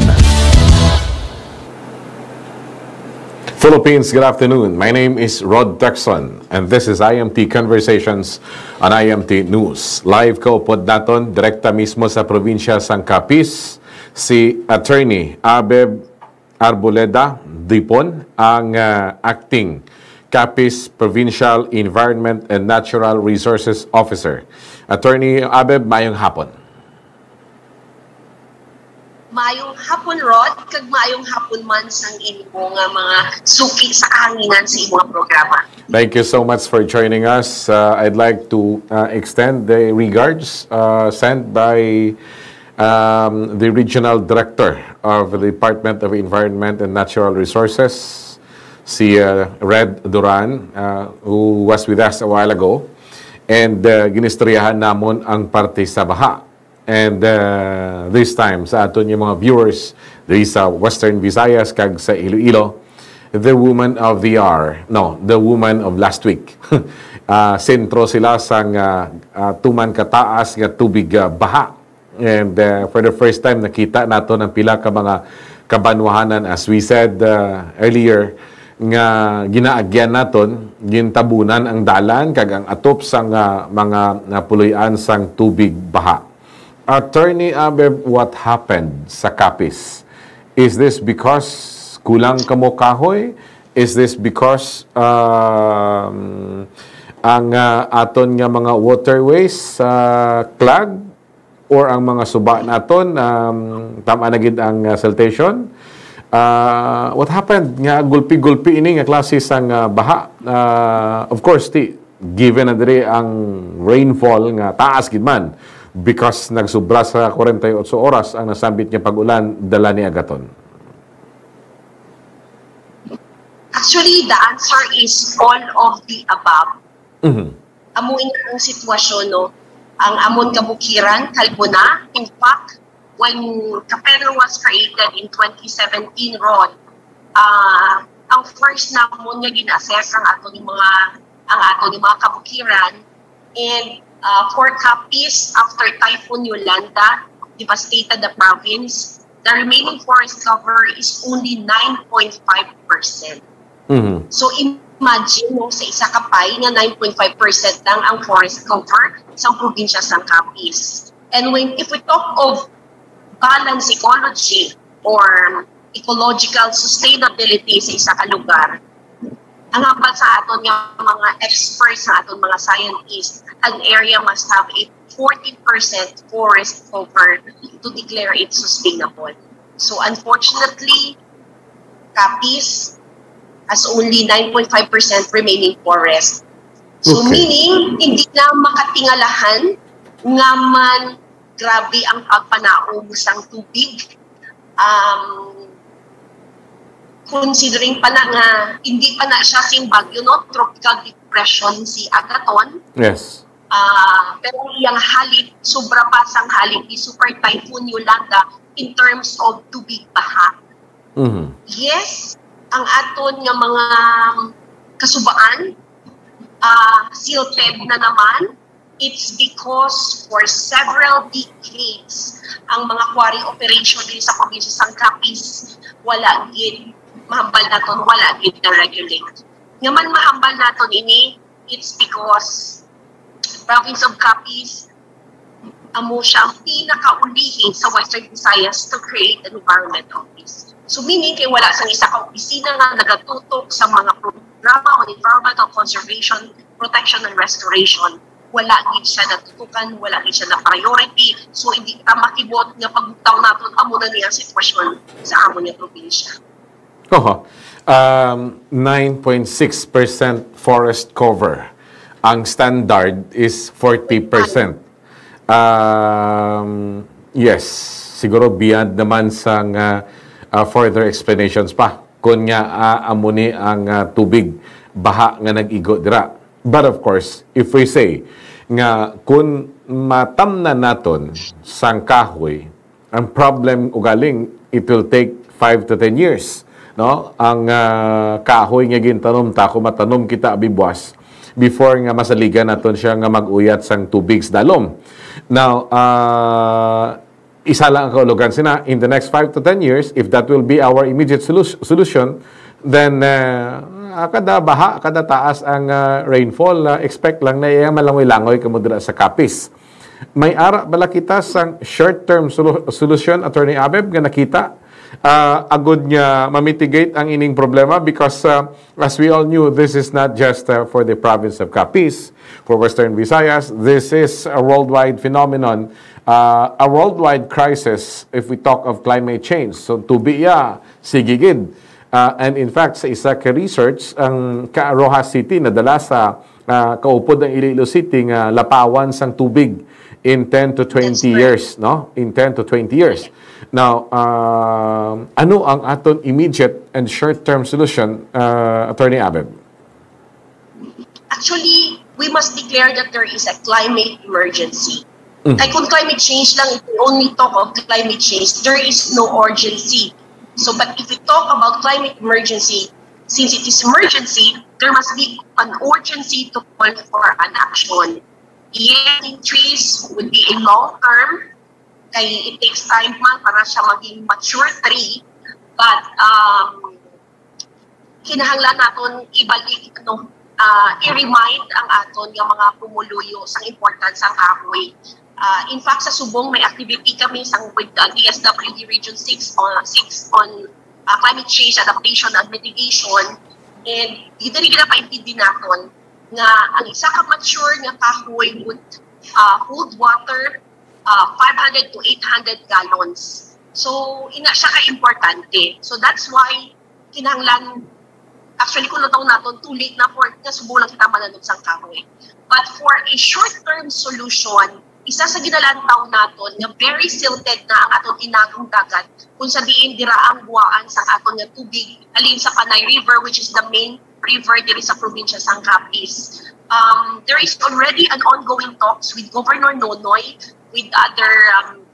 Philippines, good afternoon. My name is Rhod Tecson and this is IMT Conversations on IMT News. Live kaupod naton, direkta mismo sa probinsya sang Capiz, si Attorney Abeb Arboleda Dipon, ang acting Capiz Provincial Environment and Natural Resources Officer. Attorney Abeb, mayong hapon. Mayong hapon, Rod, kag mayong hapon man sang inyo nga mga suki sa hanginan sa imong programa. Thank you so much for joining us. I'd like to extend the regards sent by the Regional Director of the Department of Environment and Natural Resources, si Rhod Duran, who was with us a while ago. And ginistoryahan namon ang parte sa baha. And this time, sa aton yung mga viewers, there is sa Western Visayas, kag sa Iloilo, the woman of the hour, no, the woman of last week. Sentro sila sang tuman kataas nga tubig baha. And for the first time, nakita nato ng pila ka mga kabanwahanan, as we said earlier, nga ginaagyan naton, gintabunan ang dalan, kag ang atop sang mga napuloyan sang tubig baha. Attorney Abeb, what happened sa Capiz? Is this because kulang kamo kahoy? Is this because ang aton nga mga waterways clog? Or ang mga suba naton tama na gid ang siltation? What happened? Nga gulpi-gulpi ini nga klase sang baha. Of course, given na diri ang rainfall nga taas gid man, because nagsubra sa 48 oras ang nasambit niya pag-ulan, dala ni agaton? Actually, the answer is all of the above. Amuin ang sitwasyon, no? Ang amon kabukiran, kalbo na. In fact, when Capella was created in 2017, Rod, ang first na amon nga gina-assess ang ato ni mga kabukiran. And for Capiz, after Typhoon Yolanda devastated the province, the remaining forest cover is only 9.5%. So imagine sa isa ka pay nga 9.5% lang ang forest cover sa probinsya sa Capiz. And if we talk of balance ecology or ecological sustainability sa isa ka lugar, ang hambal sa aton nga mga experts, sa aton mga scientists, an area must have a 40% forest cover to declare it sustainable. So unfortunately, Capiz has only 9.5% remaining forest. So meaning, hindi na makatingalahan nga man grabe ang pagpanaog sang tubig. Considering pa na nga, hindi pa na siya sing bagyo, no? Tropical depression si Agaton. Yes. Pero iyang halit, sobra pa sang halit ni Super Typhoon Yolanda in terms of tubig baha. Yes, ang aton nga mga kasubaan, silted na naman. It's because for several decades, ang mga quarry operation din sa probinsya sang Capiz, wala gid mahambal naton, wala gid na regulate. Nga man mahambal naton ini, it's because province of Capiz amo siya ang pinakaulihin sa Western Visayas to create an environment office. So meaning kay wala sang isa ka opisina nga nagatutok sa mga programa on environmental conservation, protection and restoration. Wala gid siya natutukan, wala gid siya na priority. So hindi ta makibot nga pagbutaw naton amo na niya sitwasyon sa amo niya probinsya. 9.6% forest cover. Ang standard is 40%. Yes, siguro beyond naman sa further explanations pa kung nga amuni ang tubig baha nga nag-igo dira. But of course, if we say nga kung matamnan naton sang kahoy, ang problem ugaling it will take 5 to 10 years. No? Ang kahoy nga gintanom ta, kung matanom kita abibwas, before nga masaligan naton siya nga mag-uyat sang tubig sa dalom. Now, isa lang ang kaulugan sina, in the next 5 to 10 years, if that will be our immediate solution, then kada baha, kada taas ang rainfall, expect lang na iya malangoy-langoy kamo dira sa kapis. May ara bala kita sang short-term solution, Attorney Abeb, nga nakita agud niya mamitigate ang ining problema because as we all knew, this is not just for the province of Capiz, for Western Visayas. This is a worldwide phenomenon, a worldwide crisis if we talk of climate change. So tubi ya sigigid. And in fact, sa isa ka research, ang Rojas City nadala sa kaupod ng Iloilo City nga lapawan sang tubig in 10 to 20 years, no? In 10 to 20 years. Now, ano ang aton immediate and short-term solution, Attorney Abeb? Actually, we must declare that there is a climate emergency. Like kung climate change lang, if we only talk of climate change, there is no urgency. So, but if we talk about climate emergency, since it is emergency, there must be an urgency to call for an action. Planting trees would be a long term, kaya it takes time man para siya maging mature tree, but kinahanglan naton ibalik, i-remind ang aton yung mga pumuluyo sa importance ng kahoy. In fact, sa Subong, may activity kami with DSWD Region 6 on climate change adaptation and mitigation. And dito rin paintindi natin na ang isa ka mature nga kahoy would hold water 500 to 800 gallons. So, ina siya ka-importante. So, that's why kinahanglan, actually, kung nataw natin, too late na for nasubo lang kita mananod sa kahoy. But for a short-term solution, isa sa ginalantaw naton nga very silted na ang atong tinagong dagat kung sabihin dira ang buwaan sa aton nga tubig alin sa Panay River, which is the main river diri sa probinsya sang Capiz. There is already an ongoing talks with Governor Nonoy, with other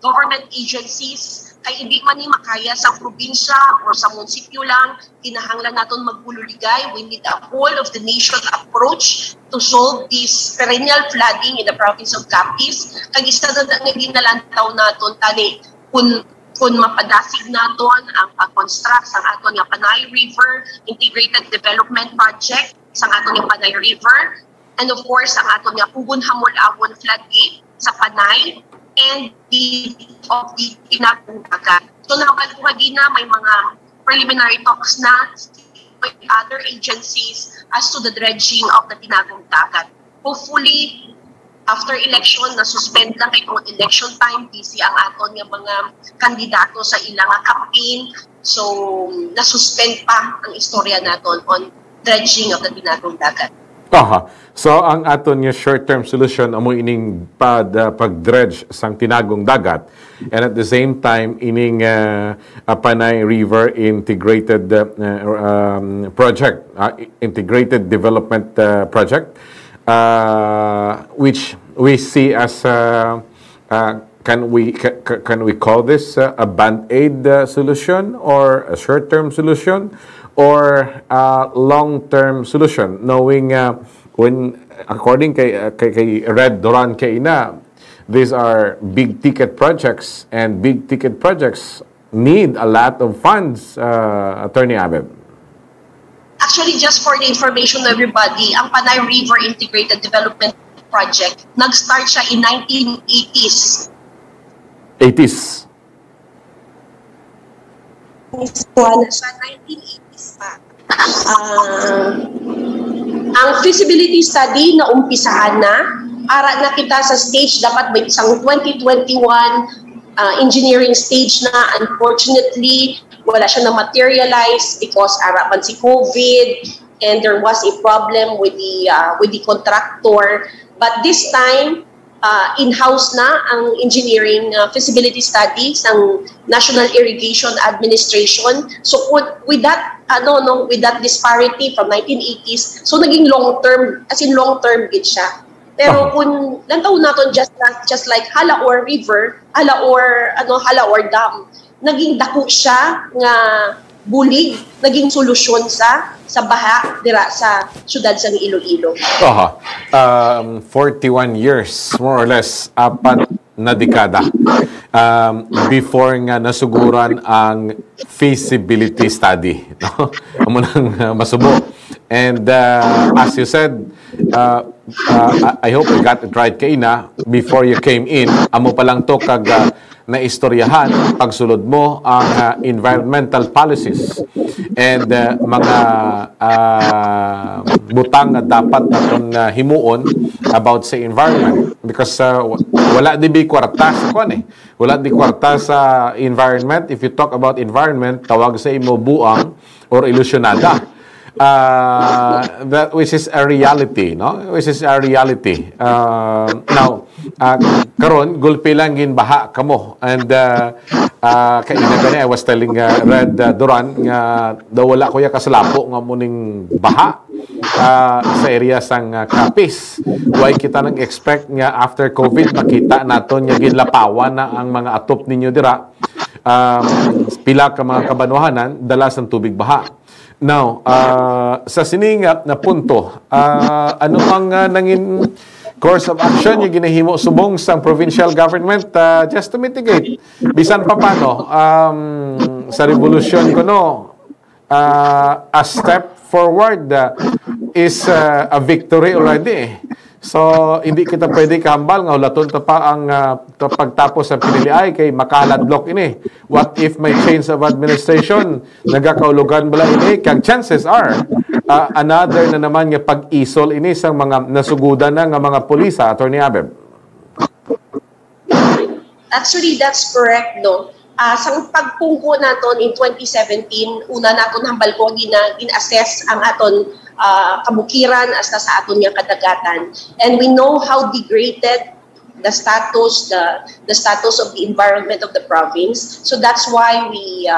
government agencies, kay hindi man ni makaya sa probinsya or sa munisipyo lang, kinahanglan naton magpululigay. We need a whole of the nation approach to solve this perennial flooding in the province of Capiz. Kag isa na ginalantaw naton tani kung mapadasig naton ang pag-construct sa aton nga Panay River Integrated Development Project sa aton nga Panay River, and of course ang aton nga Pugon Hamol-Awon floodgate sa Panay, and the tinagong dagat. So nabalbuhagi na may mga preliminary talks na with other agencies as to the dredging of the tinagong dagat. Hopefully, after election, na-suspend lang itong election time, busy ang aton ng mga kandidato sa ilang campaign. So, na-suspend pa ang istorya naton on dredging of the tinagong dagat. Aha. So, ang aton nga short-term solution amo ining pag-dredge sang tinagong dagat, and at the same time ining Panay River Integrated Project, Integrated Development Project, which we see as can we call this a band-aid solution or a short-term solution or a long-term solution, knowing when according kay Rhod Duran kay ina, these are big ticket projects, and big ticket projects need a lot of funds, Attorney Abeb. Actually, just for the information of everybody, ang Panay River Integrated Development Project, nag-start siya in 1980s. 80s. Sa 1980s pa. Ang feasibility study na umpisahan na, ara na kita sa stage, dapat may isang 2021 engineering stage na. Unfortunately, wala siya na-materialize because ara man si COVID and there was a problem with the contractor. But this time, in-house na ang engineering feasibility studies ng National Irrigation Administration. So with that with that disparity from 1980s, so naging long-term, as in long-term gid siya. Pero kung lantaw naton just like Halaor River, Halaor Dam, naging dako siya nga bulig, naging solusyon sa baha dira sa syudad sa Iloilo. 41 years, more or less, 4 na dekada before nga nasuguran ang feasibility study. No? Amo nang masubo. And as you said, I hope I got it right kaina, before you came in, amo pa lang to kag naistoryahan pagsulod mo ang environmental policies and mga butang na dapat naton himuon about sa environment, because wala di kwarta sa wala di kwarta sa environment. If you talk about environment, tawag sa imo buang or ilusyonada. That which is a reality, no? Which is a reality. Now, karon gulpi lang gin baha kamo, and kaina gani I was telling Rhod Duran nga daw wala ko ya kasalapo nga muning baha sa area sang Capiz. Why kita nang expect nga after COVID makita naton nga ginlapawan na ang mga atop ninyo dira, pila ka mga kabanwahanan dala sang tubig baha. Now, sa siningap na punto, ano ang nangin course of action yung ginahimo subong sa provincial government just to mitigate? Bisan pa paano, sa revolusyon ko a step forward is a victory already. So, hindi kita pwede kahambal nga hulaton ta pa ang pagtapos sa piniliay kay makalat block ini. What if may change of administration, nagakaulugan bala ini, kag chances are another na naman nga pag-isol ini sa mga nasugudan na nga mga pulis, Attorney Abeb. Actually, that's correct, no? Sa pagpungko naton in 2017, una naton hambal ko gina-assess ang aton kabukiran hasta sa aton nga kadagatan, and we know how degraded the status of the environment of the province. So that's why we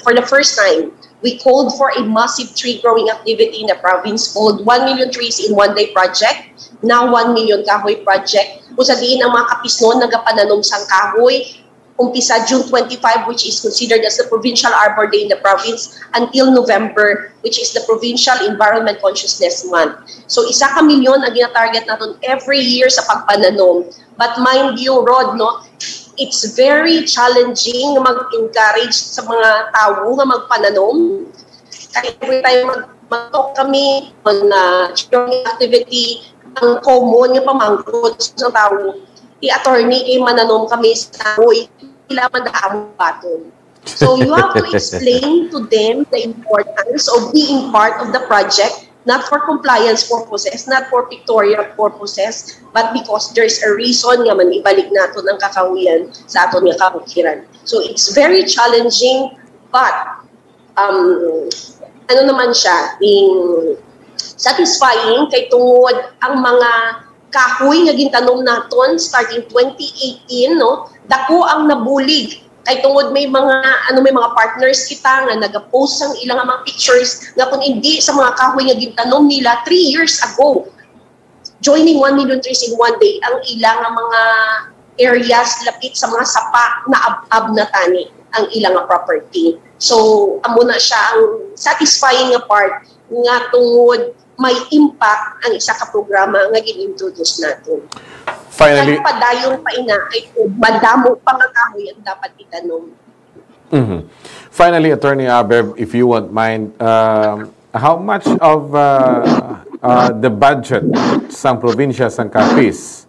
for the first time we called for a massive tree growing activity in the province called 1 million trees in 1 day project, now 1 million kahoy project, kung sa diin ang mga kapisnon nagapananom sang kahoy umpisa June 25, which is considered as the Provincial Arbor Day in the province, until November, which is the Provincial Environment Consciousness Month. So, 1 milyon ang gina-target natin every year sa pagpananom. But mind you, Rhod, no, it's very challenging mag-encourage sa mga tao na magpananom. Kaya every time mag-talk kami on activity, ang common nga pamangkot sa tao, i-attorney kay mananom kami sa kahoy, ila madahamong baton. So you have to explain to them the importance of being part of the project, not for compliance purposes, not for pictorial purposes, but because there's a reason nga man ibalik nato ng kakahuyan sa aton nga kabukiran. So it's very challenging, but ano naman siya, satisfying kay tungod ang mga kahoy nga gintanom naton starting 2018, no, dako ang nabulig kay tungod may mga partners kita nga nagapost sang ilang mga pictures nga kung hindi sa mga kahoy nga gintanom nila 3 years ago, joining 1 million trees in 1 day, ang ilang mga areas lapit sa mga sapa na ab na tani ang ilang property. So amo na siya ang satisfying nga part nga tungod may impact ang isa ka programa nga gin-introduce natin. Finally, padayon pa ina ay madamo pa nga kahoy ang dapat itanom. Finally, Attorney Abeb, if you won't mind, how much of the budget sa probinsya sa Capiz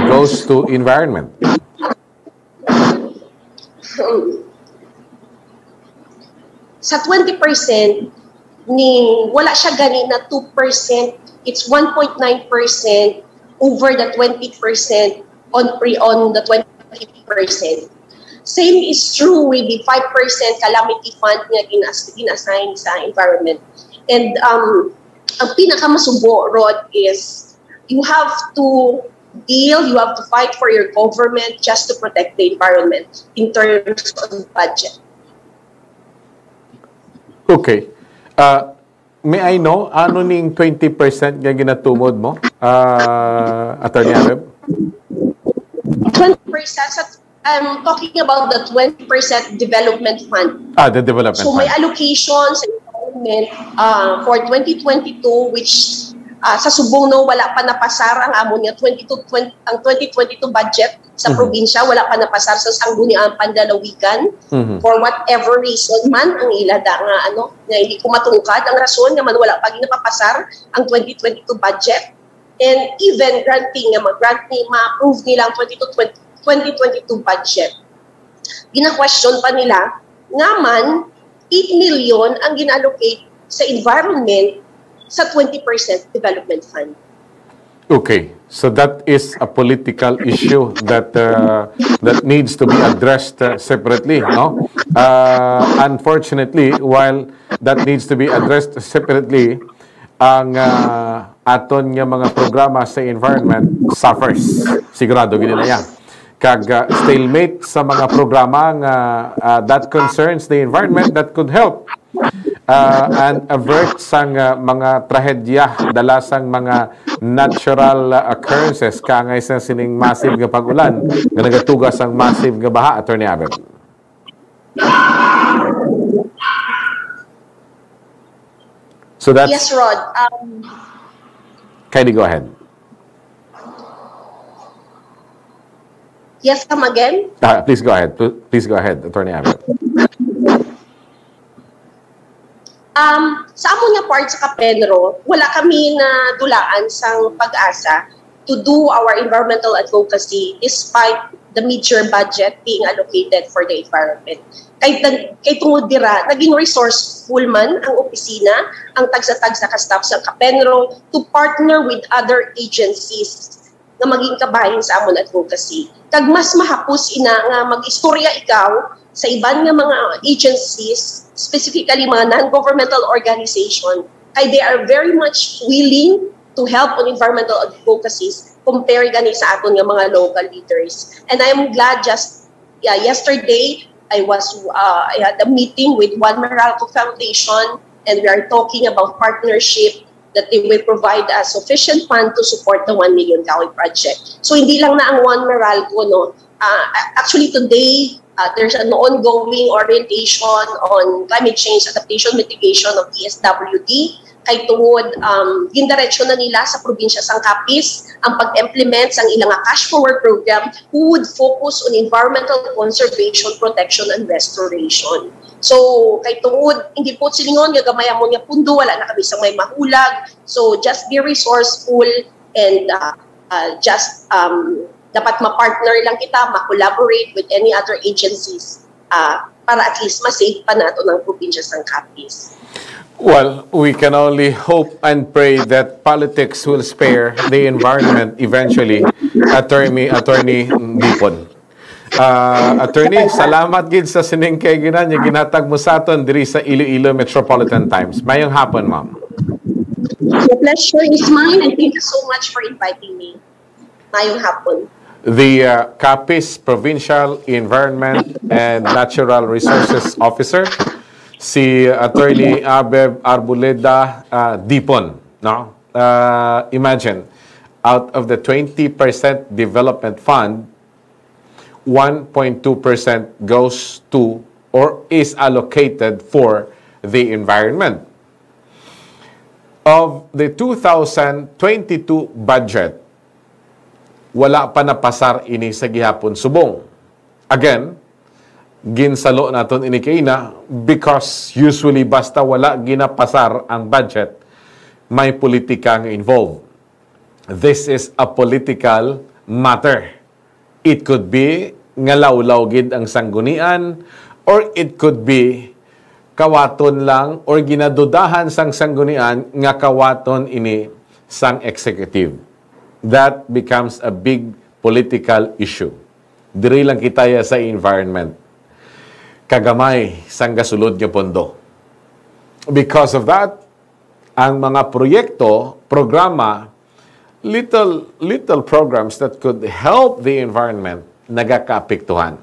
goes to environment? Sa 20%, wala siya gani na 2%, it's 1.9% over the 20% on the 20%. Same is true with the 5% calamity fund nga ginassign sa environment. And ang pinakamasubo, Rhod, is you have to fight for your government just to protect the environment in terms of budget. Okay. May I know, ano ning 20% nga ginatumod mo, Attorney Abeb? 20% I'm talking about the 20% development fund. The development so fund. may allocations sa government for 2022 which sa Subong no wala pa napasar ang amo niya 2022 budget sa probinsya wala pa napasar sa Sangguniang Panlalawigan for whatever reason man ang ilada nga nga hindi ko matungkad ang rason nga man wala pa ginapapasar ang 2022 budget and even granting nga ma-approve nila ang 2022 budget. Gina-question pa nila nga man 8 million ang gina-allocate sa environment sa 20% development fund. Okay, so that is a political issue that that needs to be addressed separately, no? Unfortunately, while that needs to be addressed separately, ang aton nga mga programa sa environment suffers. Sigurado gid na yan. Kag stalemate sa mga programa nga that concerns the environment that could help and avert sang mga trahedya dalasang mga natural occurrences kangay sa sining massive nga pag-ulan nga nagatugas ang massive nga baha, Attorney Abel. So that's Yes, Rod. Kylie, go ahead. Yes, come again. Please go ahead. Please go ahead, Attorney Abel. Sa amon nga part sa Kapenro, wala kami na dulaan sang pag-asa to do our environmental advocacy despite the major budget being allocated for the environment. Kay tungod dira, naging resourceful man ang opisina, ang tagsa-tagsa ka staff sa Kapenro to partner with other agencies na maging kabahin sa amon advocacy. Kag mas mahapos ina nga mag-istorya ikaw sa iban nga mga agencies, specifically mga non-governmental organization, kay they are very much willing to help on environmental advocacies compared gani sa aton nga mga local leaders. And I'm glad yesterday I had a meeting with Juan Meralco Foundation and we are talking about partnership that they will provide a sufficient fund to support the 1 million Kahoy project. So hindi lang na ang Juan Meralco, no? Actually today, there's an ongoing orientation on climate change adaptation mitigation of DSWD. Kay tungod, gindiretso na nila sa probinsya sang Capiz ang pag-implement sang ilang cash forward program who would focus on environmental conservation, protection, and restoration. So, kay tungod, hindi po silingon, gagamay mo niya pundo, wala na kami sa may mahulag. So, just be resourceful and dapat ma-partner lang kita, ma-collaborate with any other agencies para at least ma-save pa nato ng probinsya sang Capiz. Well, we can only hope and pray that politics will spare the environment eventually, Attorney Dipon. Attorney, salamat gid sa sining kay ginatag mo sa aton diri sa Iloilo Metropolitan Times. Mayong hapon, ma'am. The pleasure is mine and thank you so much for inviting me. Mayong hapon. The Capiz Provincial Environment and Natural Resources Officer, si Attorney Abeb Arboleda Dipon. No? Imagine, out of the 20% development fund, 1.2% goes to or is allocated for the environment. Of the 2022 budget, wala pa napasar ini sa gihapon subong. Again, ginsalo naton ini kaina because usually basta wala ginapasar ang budget, may politika nga involved. This is a political matter. It could be nga lawlaw gid ang sanggunian or it could be kawaton lang or ginadudahan sang sanggunian nga kawaton ini sang executive. That becomes a big political issue. Diri lang kitaya sa environment. Kagamay sang gasulod nga pondo. Because of that, ang mga proyekto, programa, little programs that could help the environment nagakaapektuhan.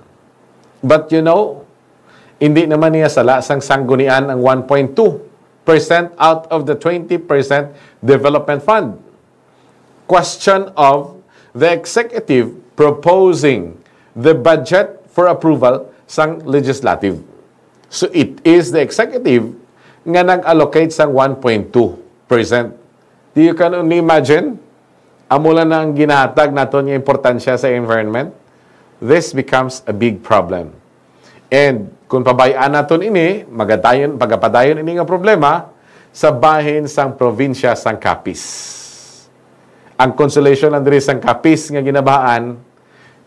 But you know, hindi naman niya sala sang sanggunian ang 1.2% out of the 20% development fund. Question of the executive proposing the budget for approval sang legislative. So it is the executive nga nag-allocate sang 1.2%. Do you can only imagine? Amula na ang ginatag naton yung importansya sa environment. This becomes a big problem. And kung pabayaan naton ini, pagapadayon ini nga problema sa bahin sang probinsya sang Capiz. Ang consolation ng diri sang Capiz nga ginabaan,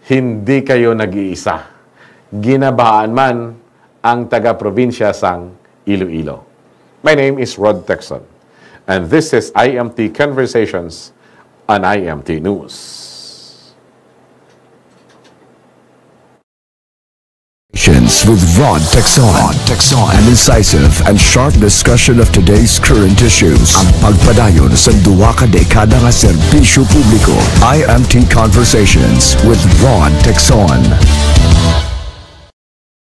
hindi kayo nag-iisa. Ginabaan man ang taga-probinsya sang Iloilo. My name is Rhod Tecson, and this is IMT Conversations on IMT News. With Rhod Tecson, an incisive and sharp discussion of today's current issues. Ang pagpadayon sa duwa ka dekada nga serbisyo publiko. IMT Conversations with Rhod Tecson.